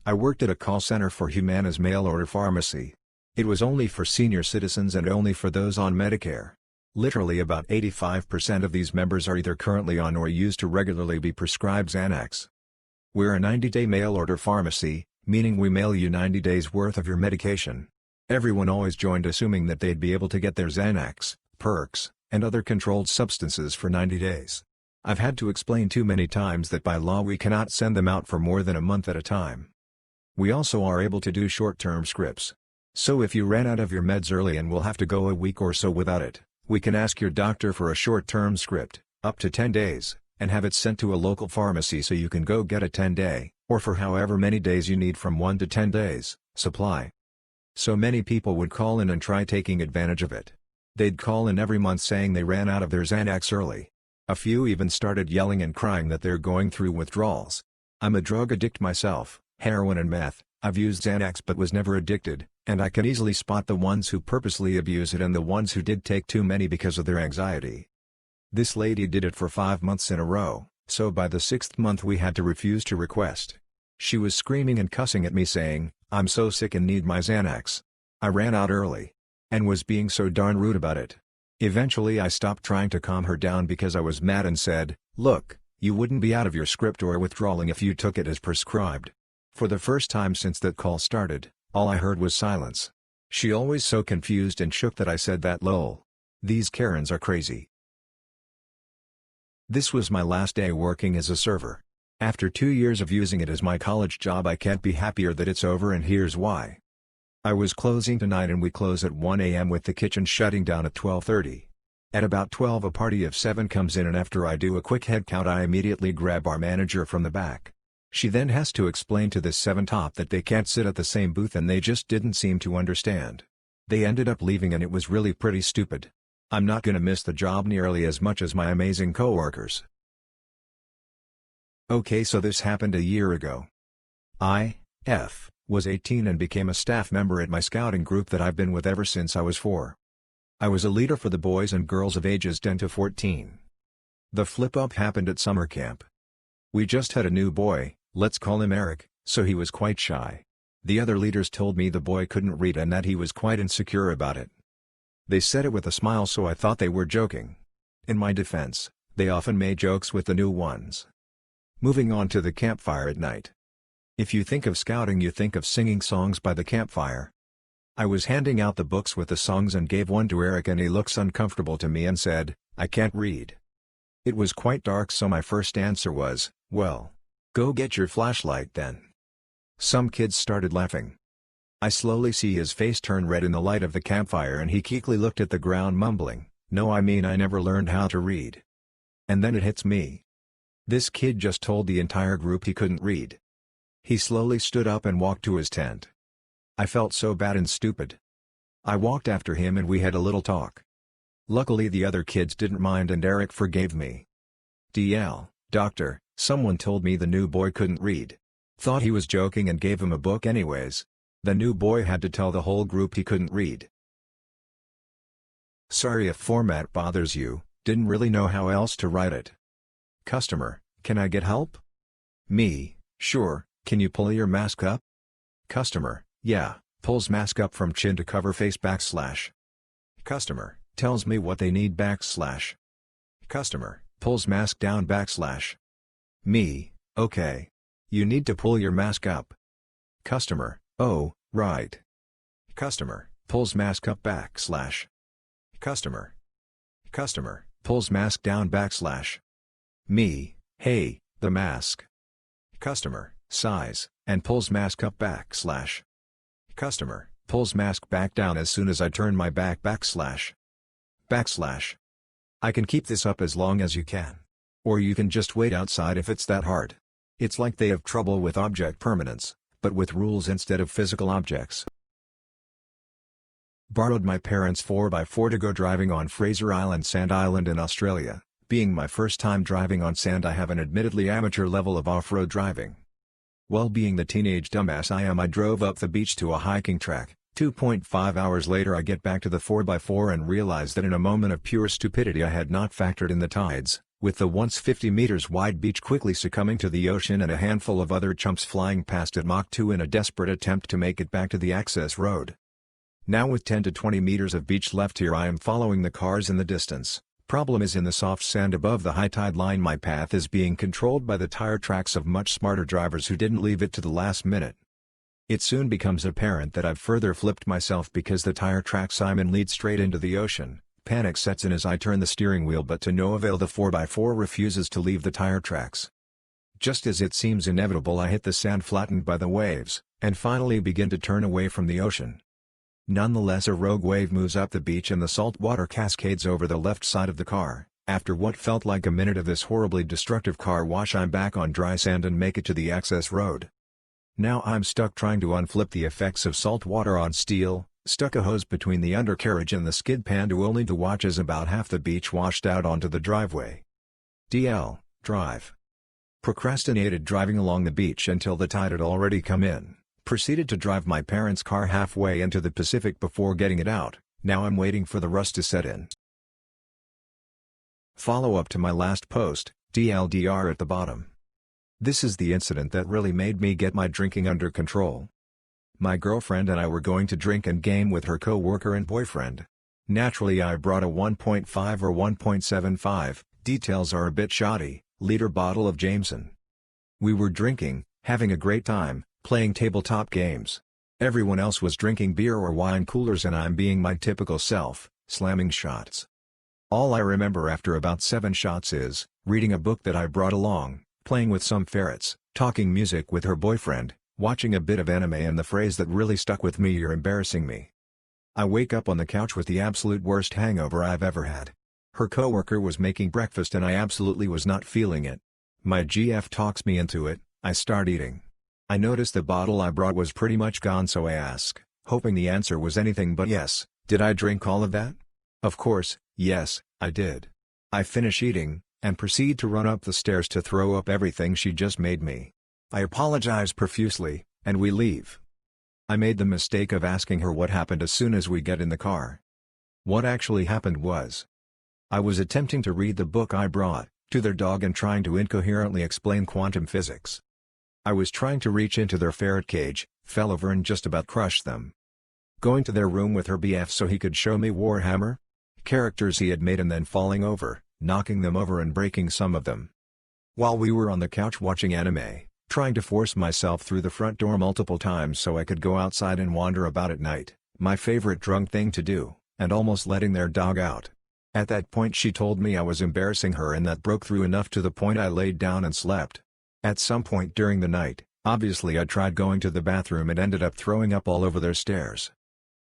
Speaker 1: I worked at a call center for Humana's mail-order pharmacy. It was only for senior citizens and only for those on Medicare. Literally about 85% of these members are either currently on or used to regularly be prescribed Xanax. We're a 90-day mail-order pharmacy, meaning we mail you 90 days worth of your medication. Everyone always joined assuming that they'd be able to get their Xanax, perks, and other controlled substances for 90 days. I've had to explain too many times that by law we cannot send them out for more than a month at a time. We also are able to do short-term scripts. So if you ran out of your meds early and will have to go a week or so without it, we can ask your doctor for a short-term script, up to 10 days, and have it sent to a local pharmacy so you can go get a 10-day, or for however many days you need from 1 to 10 days, supply. So many people would call in and try taking advantage of it. They'd call in every month saying they ran out of their Xanax early. A few even started yelling and crying that they're going through withdrawals. I'm a drug addict myself, heroin and meth. I've used Xanax but was never addicted, and I can easily spot the ones who purposely abuse it and the ones who did take too many because of their anxiety. This lady did it for 5 months in a row, so by the 6th month we had to refuse to request. She was screaming and cussing at me saying, "I'm so sick and need my Xanax. I ran out early." And was being so darn rude about it. Eventually I stopped trying to calm her down because I was mad and said, "Look, you wouldn't be out of your script or withdrawing if you took it as prescribed." For the first time since that call started, all I heard was silence. She always so confused and shook that I said that lol. These Karens are crazy. This was my last day working as a server. After 2 years of using it as my college job I can't be happier that it's over and here's why. I was closing tonight and we close at 1 a.m. with the kitchen shutting down at 12:30. At about 12 a party of 7 comes in and after I do a quick head count I immediately grab our manager from the back. She then has to explain to this 7 top that they can't sit at the same booth and they just didn't seem to understand. They ended up leaving and it was really pretty stupid. I'm not gonna miss the job nearly as much as my amazing coworkers. Okay, so this happened a year ago. I was 18 and became a staff member at my scouting group that I've been with ever since I was 4. I was a leader for the boys and girls of ages 10 to 14. The flip-up happened at summer camp. We just had a new boy, let's call him Eric, so he was quite shy. The other leaders told me the boy couldn't read and that he was quite insecure about it. They said it with a smile so I thought they were joking. In my defense, they often made jokes with the new ones. Moving on to the campfire at night. If you think of scouting you think of singing songs by the campfire. I was handing out the books with the songs and gave one to Eric and he looks uncomfortable to me and said, "I can't read." It was quite dark so my first answer was, "Well, go get your flashlight then." Some kids started laughing. I slowly see his face turn red in the light of the campfire and he quickly looked at the ground mumbling, "No, I mean I never learned how to read." And then it hits me. This kid just told the entire group he couldn't read. He slowly stood up and walked to his tent. I felt so bad and stupid. I walked after him and we had a little talk. Luckily the other kids didn't mind and Eric forgave me. DL, doctor, someone told me the new boy couldn't read. Thought he was joking and gave him a book anyways. The new boy had to tell the whole group he couldn't read. Sorry if format bothers you, didn't really know how else to write it. Customer, can I get help? Me, sure, can you pull your mask up? Customer, yeah, pulls mask up from chin to cover face /. Customer, tells me what they need /. Customer, pulls mask down /. Me, okay. You need to pull your mask up. Customer, oh, right. Customer, pulls mask up /. Customer, pulls mask down /. Me, hey, The mask. Customer, size, and pulls mask up /. Customer, pulls mask back down as soon as I turn my back /. I can keep this up as long as you can. Or you can just wait outside if it's that hard. It's like they have trouble with object permanence, but with rules instead of physical objects. Borrowed my parents' 4x4 to go driving on Fraser Island Sand Island in Australia. Being my first time driving on sand, I have an admittedly amateur level of off-road driving. Well, being the teenage dumbass I am, I drove up the beach to a hiking track. 2.5 hours later I get back to the 4x4 and realize that in a moment of pure stupidity I had not factored in the tides, with the once 50 meters wide beach quickly succumbing to the ocean and a handful of other chumps flying past at Mach 2 in a desperate attempt to make it back to the access road. Now with 10 to 20 meters of beach left here, I am following the cars in the distance. Problem is, in the soft sand above the high tide line my path is being controlled by the tire tracks of much smarter drivers who didn't leave it to the last minute. It soon becomes apparent that I've further flipped myself because the tire tracks I'm in lead straight into the ocean. Panic sets in as I turn the steering wheel, but to no avail. The 4x4 refuses to leave the tire tracks. Just as it seems inevitable, I hit the sand flattened by the waves, and finally begin to turn away from the ocean. Nonetheless, a rogue wave moves up the beach and the salt water cascades over the left side of the car. After what felt like a minute of this horribly destructive car wash, I'm back on dry sand and make it to the access road. Now I'm stuck trying to unflip the effects of salt water on steel, stuck a hose between the undercarriage and the skid pan only to watch as about half the beach washed out onto the driveway. Drive. Procrastinated driving along the beach until the tide had already come in. Proceeded to drive my parents' car halfway into the Pacific before getting it out. Now I'm waiting for the rust to set in. Follow up to my last post, TLDR at the bottom. This is the incident that really made me get my drinking under control. My girlfriend and I were going to drink and game with her co-worker and boyfriend. Naturally I brought a 1.5 or 1.75, details are a bit shoddy, liter bottle of Jameson. We were drinking, having a great time, playing tabletop games. Everyone else was drinking beer or wine coolers and I'm being my typical self, slamming shots. All I remember after about 7 shots is, reading a book that I brought along, playing with some ferrets, talking music with her boyfriend, watching a bit of anime, and the phrase that really stuck with me: "You're embarrassing me." I wake up on the couch with the absolute worst hangover I've ever had. Her coworker was making breakfast and I absolutely was not feeling it. My GF talks me into it, I start eating. I notice the bottle I brought was pretty much gone, so I ask, hoping the answer was anything but yes, did I drink all of that? Of course, yes, I did. I finish eating, and proceed to run up the stairs to throw up everything she just made me. I apologize profusely, and we leave. I made the mistake of asking her what happened as soon as we get in the car. What actually happened was, I was attempting to read the book I brought, to their dog and trying to incoherently explain quantum physics. I was trying to reach into their ferret cage, fell over and just about crushed them. Going to their room with her BF so he could show me Warhammer characters he had made, and then falling over, knocking them over and breaking some of them. While we were on the couch watching anime, trying to force myself through the front door multiple times so I could go outside and wander about at night, my favorite drunk thing to do, and almost letting their dog out. At that point she told me I was embarrassing her, and that broke through enough to the point I laid down and slept. At some point during the night, obviously I tried going to the bathroom and ended up throwing up all over their stairs.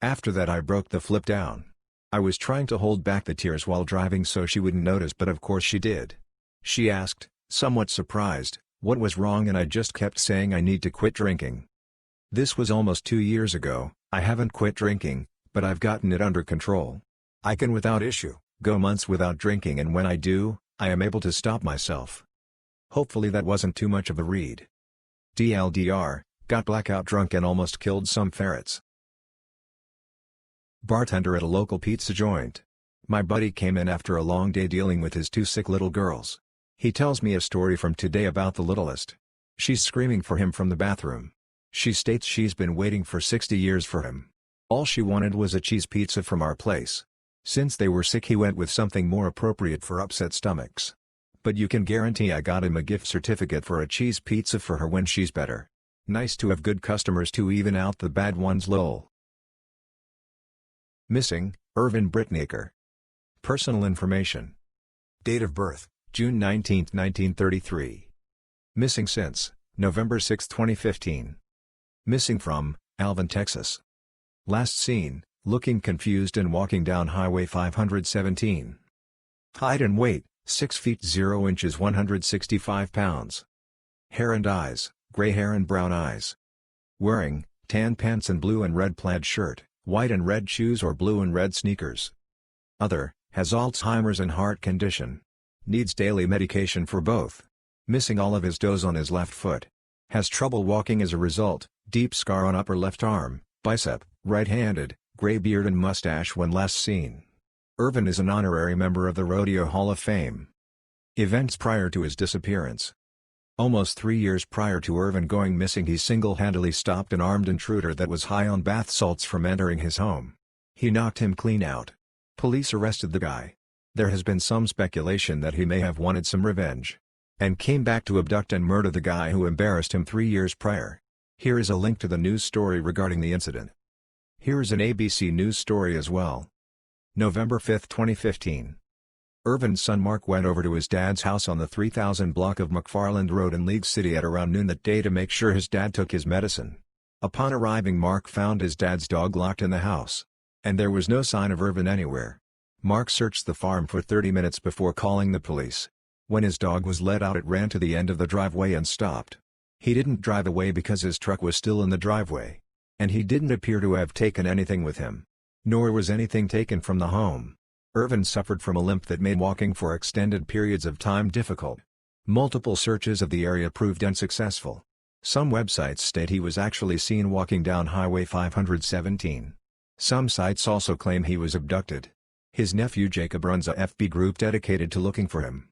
Speaker 1: After that I broke the flip down. I was trying to hold back the tears while driving so she wouldn't notice, but of course she did. She asked, somewhat surprised, what was wrong, and I just kept saying I need to quit drinking. This was almost 2 years ago. I haven't quit drinking, but I've gotten it under control. I can without issue go months without drinking, and when I do, I am able to stop myself. Hopefully that wasn't too much of a read. TLDR, got blackout drunk and almost killed some ferrets. Bartender at a local pizza joint. My buddy came in after a long day dealing with his 2 sick little girls. He tells me a story from today about the littlest. She's screaming for him from the bathroom. She states she's been waiting for 60 years for him. All she wanted was a cheese pizza from our place. Since they were sick, he went with something more appropriate for upset stomachs. But you can guarantee I got him a gift certificate for a cheese pizza for her when she's better. Nice to have good customers to even out the bad ones, lol. Missing, Irvin Brittnaker. Personal information. Date of birth, June 19, 1933. Missing since November 6, 2015. Missing from Alvin, Texas. Last seen, looking confused and walking down Highway 517. Height and weight, 6 feet 0 inches 165 pounds. Hair and eyes, gray hair and brown eyes. Wearing, tan pants and blue and red plaid shirt, white and red shoes or blue and red sneakers. Other, has Alzheimer's and heart condition. Needs daily medication for both. Missing all of his toes on his left foot. Has trouble walking as a result, deep scar on upper left arm, bicep, right-handed, gray beard and mustache when last seen. Irvin is an honorary member of the Rodeo Hall of Fame. Events prior to his disappearance. Almost 3 years prior to Irvin going missing, he single-handedly stopped an armed intruder that was high on bath salts from entering his home. He knocked him clean out. Police arrested the guy. There has been some speculation that he may have wanted some revenge, and came back to abduct and murder the guy who embarrassed him 3 years prior. Here is a link to the news story regarding the incident. Here is an ABC News story as well. November 5, 2015. Irvin's son Mark went over to his dad's house on the 3000 block of McFarland Road in League City at around noon that day to make sure his dad took his medicine. Upon arriving, Mark found his dad's dog locked in the house, and there was no sign of Irvin anywhere. Mark searched the farm for 30 minutes before calling the police. When his dog was let out, it ran to the end of the driveway and stopped. He didn't drive away because his truck was still in the driveway, and he didn't appear to have taken anything with him. Nor was anything taken from the home. Irvin suffered from a limp that made walking for extended periods of time difficult. Multiple searches of the area proved unsuccessful. Some websites state he was actually seen walking down Highway 517. Some sites also claim he was abducted. His nephew Jacob runs a FB group dedicated to looking for him.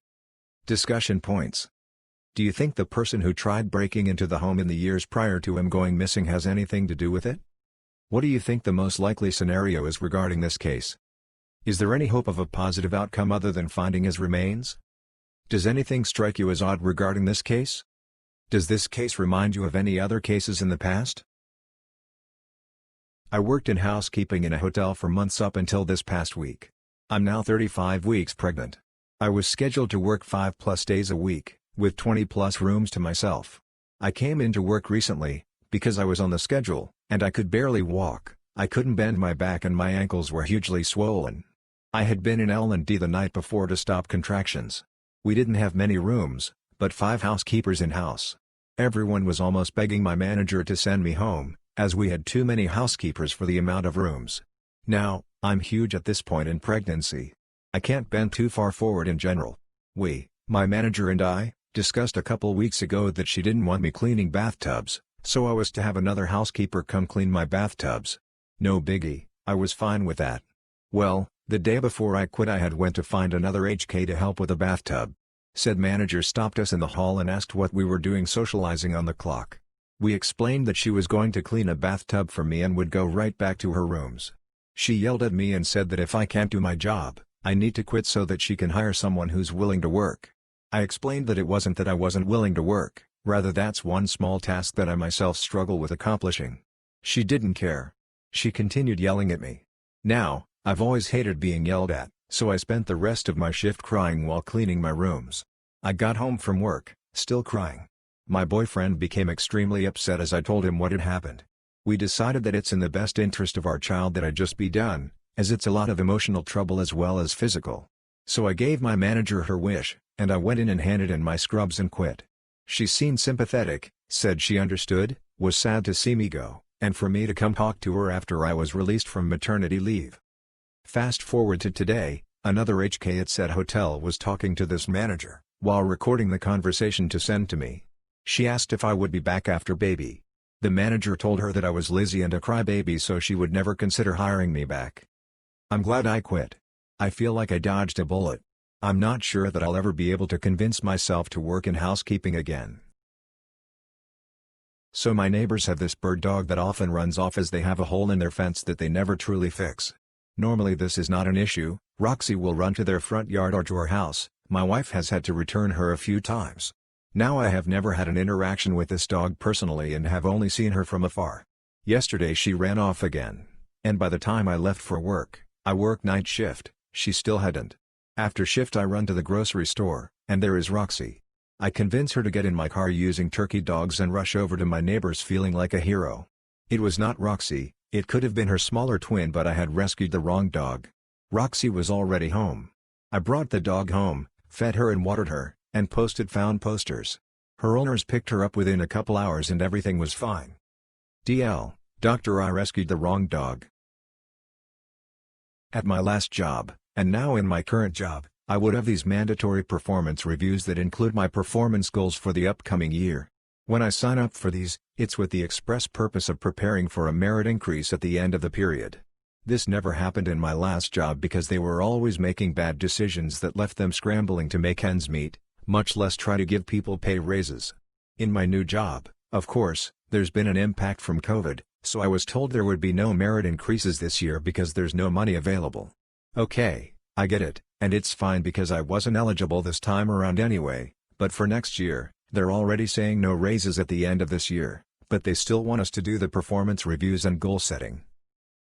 Speaker 1: Discussion points. Do you think the person who tried breaking into the home in the years prior to him going missing has anything to do with it? What do you think the most likely scenario is regarding this case? Is there any hope of a positive outcome other than finding his remains? Does anything strike you as odd regarding this case? Does this case remind you of any other cases in the past? I worked in housekeeping in a hotel for months up until this past week. I'm now 35 weeks pregnant. I was scheduled to work 5+ days a week, with 20+ rooms to myself. I came into work recently, because I was on the schedule, and I could barely walk. I couldn't bend my back and my ankles were hugely swollen. I had been in L&D the night before to stop contractions. We didn't have many rooms, but 5 housekeepers in-house. Everyone was almost begging my manager to send me home, as we had too many housekeepers for the amount of rooms. Now, I'm huge at this point in pregnancy. I can't bend too far forward in general. My manager and I, discussed a couple weeks ago that she didn't want me cleaning bathtubs, so I was to have another housekeeper come clean my bathtubs. No biggie, I was fine with that. Well, the day before I quit I had went to find another HK to help with a bathtub. Said manager stopped us in the hall and asked what we were doing socializing on the clock. We explained that she was going to clean a bathtub for me and would go right back to her rooms. She yelled at me and said that if I can't do my job, I need to quit so that she can hire someone who's willing to work. I explained that it wasn't that I wasn't willing to work, rather that's one small task that I myself struggle with accomplishing. She didn't care. She continued yelling at me. Now, I've always hated being yelled at, so I spent the rest of my shift crying while cleaning my rooms. I got home from work, still crying. My boyfriend became extremely upset as I told him what had happened. We decided that it's in the best interest of our child that I just be done, as it's a lot of emotional trouble as well as physical. So I gave my manager her wish, and I went in and handed in my scrubs and quit. She seemed sympathetic, said she understood, was sad to see me go, and for me to come talk to her after I was released from maternity leave. Fast forward to today, another HK at said hotel was talking to this manager, while recording the conversation to send to me. She asked if I would be back after baby. The manager told her that I was lazy and a crybaby so she would never consider hiring me back. I'm glad I quit. I feel like I dodged a bullet. I'm not sure that I'll ever be able to convince myself to work in housekeeping again. So my neighbors have this bird dog that often runs off as they have a hole in their fence that they never truly fix. Normally this is not an issue. Roxy will run to their front yard or to our house. My wife has had to return her a few times. Now I have never had an interaction with this dog personally and have only seen her from afar. Yesterday she ran off again, and by the time I left for work, I work night shift, she still hadn't. After shift I run to the grocery store, and there is Roxy. I convince her to get in my car using turkey dogs and rush over to my neighbor's feeling like a hero. It was not Roxy, it could have been her smaller twin, but I had rescued the wrong dog. Roxy was already home. I brought the dog home, fed her and watered her, and posted found posters. Her owners picked her up within a couple hours and everything was fine. DL, Doctor, I rescued the wrong dog. At my last job, and now in my current job, I would have these mandatory performance reviews that include my performance goals for the upcoming year. When I sign up for these, it's with the express purpose of preparing for a merit increase at the end of the period. This never happened in my last job because they were always making bad decisions that left them scrambling to make ends meet, much less try to give people pay raises. In my new job, of course, there's been an impact from COVID, so I was told there would be no merit increases this year because there's no money available. Okay, I get it, and it's fine because I wasn't eligible this time around anyway, but for next year, they're already saying no raises at the end of this year, but they still want us to do the performance reviews and goal setting.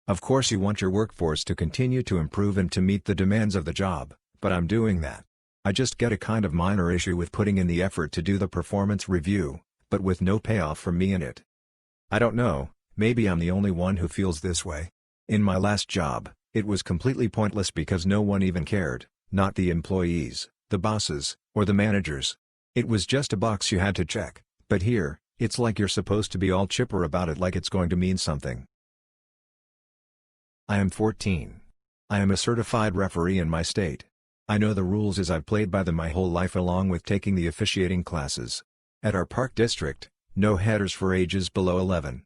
Speaker 1: Of course you want your workforce to continue to improve and to meet the demands of the job, but I'm doing that. I just get a kind of minor issue with putting in the effort to do the performance review, but with no payoff from me in it. I don't know, maybe I'm the only one who feels this way. In my last job, it was completely pointless because no one even cared, not the employees, the bosses, or the managers. It was just a box you had to check, but here, it's like you're supposed to be all chipper about it like it's going to mean something. I am 14. I am a certified referee in my state. I know the rules as I've played by them my whole life along with taking the officiating classes. At our park district, no headers for ages below 11.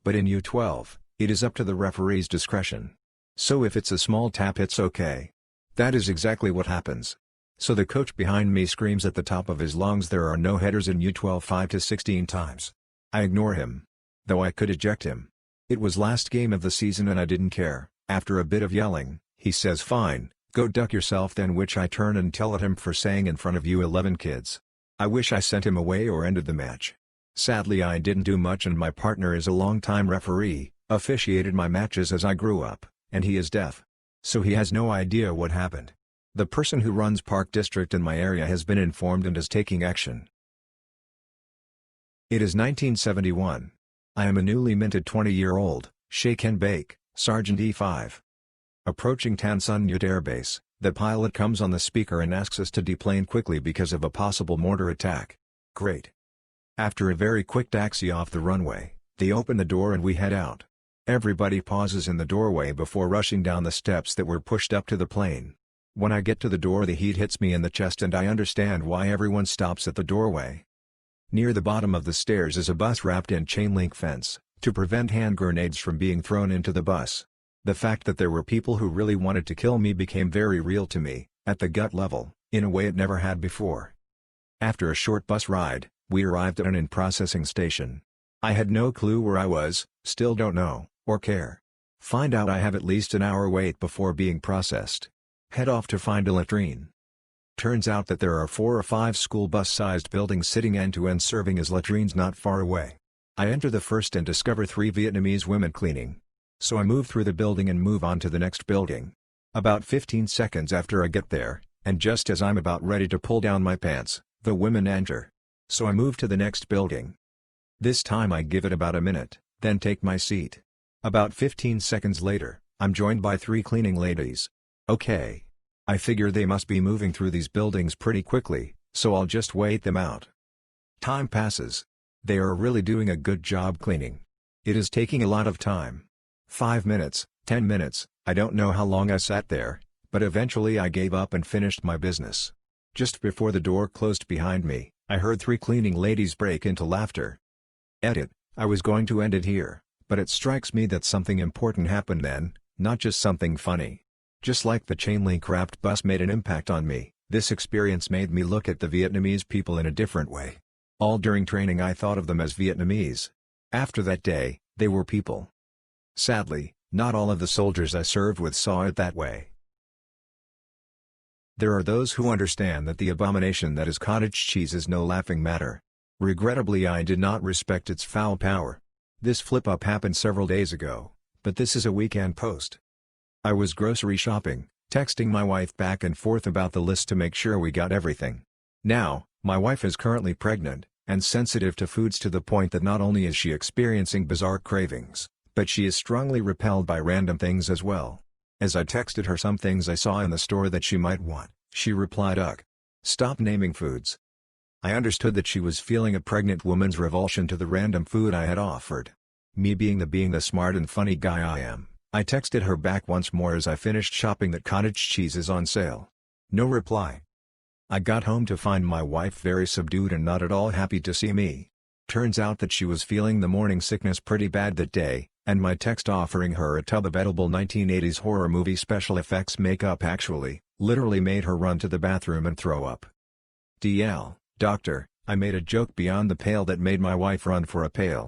Speaker 1: But in U12, it is up to the referee's discretion. So if it's a small tap it's okay. That is exactly what happens. So the coach behind me screams at the top of his lungs there are no headers in U12 5 to 16 times. I ignore him. Though I could eject him. It was last game of the season and I didn't care. After a bit of yelling, he says fine, go duck yourself then, which I turn and tell at him for saying in front of U11 kids. I wish I sent him away or ended the match. Sadly I didn't do much and my partner is a longtime referee, officiated my matches as I grew up, and he is deaf. So he has no idea what happened. The person who runs Park District in my area has been informed and is taking action. It is 1971. I am a newly minted 20-year-old, shake and bake, Sergeant E5. Approaching Tan Son Nhut Air Base, the pilot comes on the speaker and asks us to deplane quickly because of a possible mortar attack. Great. After a very quick taxi off the runway, they open the door and we head out. Everybody pauses in the doorway before rushing down the steps that were pushed up to the plane. When I get to the door the heat hits me in the chest and I understand why everyone stops at the doorway. Near the bottom of the stairs is a bus wrapped in chain link fence, to prevent hand grenades from being thrown into the bus. The fact that there were people who really wanted to kill me became very real to me, at the gut level, in a way it never had before. After a short bus ride, we arrived at an in-processing station. I had no clue where I was, still don't know, or care. Find out I have at least an hour wait before being processed. Head off to find a latrine. Turns out that there are 4 or 5 school bus-sized buildings sitting end-to-end serving as latrines not far away. I enter the first and discover 3 Vietnamese women cleaning. So I move through the building and move on to the next building. About 15 seconds after I get there, and just as I'm about ready to pull down my pants, the women enter. So I move to the next building. This time I give it about a minute, then take my seat. About 15 seconds later, I'm joined by 3 cleaning ladies. Okay. I figure they must be moving through these buildings pretty quickly, so I'll just wait them out. Time passes. They are really doing a good job cleaning. It is taking a lot of time. 5 minutes, 10 minutes, I don't know how long I sat there, but eventually I gave up and finished my business. Just before the door closed behind me, I heard 3 cleaning ladies break into laughter. Edit, I was going to end it here, but it strikes me that something important happened then, not just something funny. Just like the chain link wrapped bus made an impact on me, this experience made me look at the Vietnamese people in a different way. All during training I thought of them as Vietnamese. After that day, they were people. Sadly, not all of the soldiers I served with saw it that way. There are those who understand that the abomination that is cottage cheese is no laughing matter. Regrettably I did not respect its foul power. This flip-up happened several days ago, but this is a weekend post. I was grocery shopping, texting my wife back and forth about the list to make sure we got everything. Now, My wife is currently pregnant, and sensitive to foods to the point that not only is she experiencing bizarre cravings, but she is strongly repelled by random things as well. As I texted her some things I saw in the store that she might want, she replied, "Ugh. Stop naming foods." I understood that she was feeling a pregnant woman's revulsion to the random food I had offered. Me being the smart and funny guy I am, I texted her back once more as I finished shopping that cottage cheese is on sale. No reply. I got home to find my wife very subdued and not at all happy to see me. Turns out that she was feeling the morning sickness pretty bad that day, and my text offering her a tub of edible 1980s horror movie special effects makeup literally made her run to the bathroom and throw up. DL, doctor, I made a joke beyond the pale that made my wife run for a pail.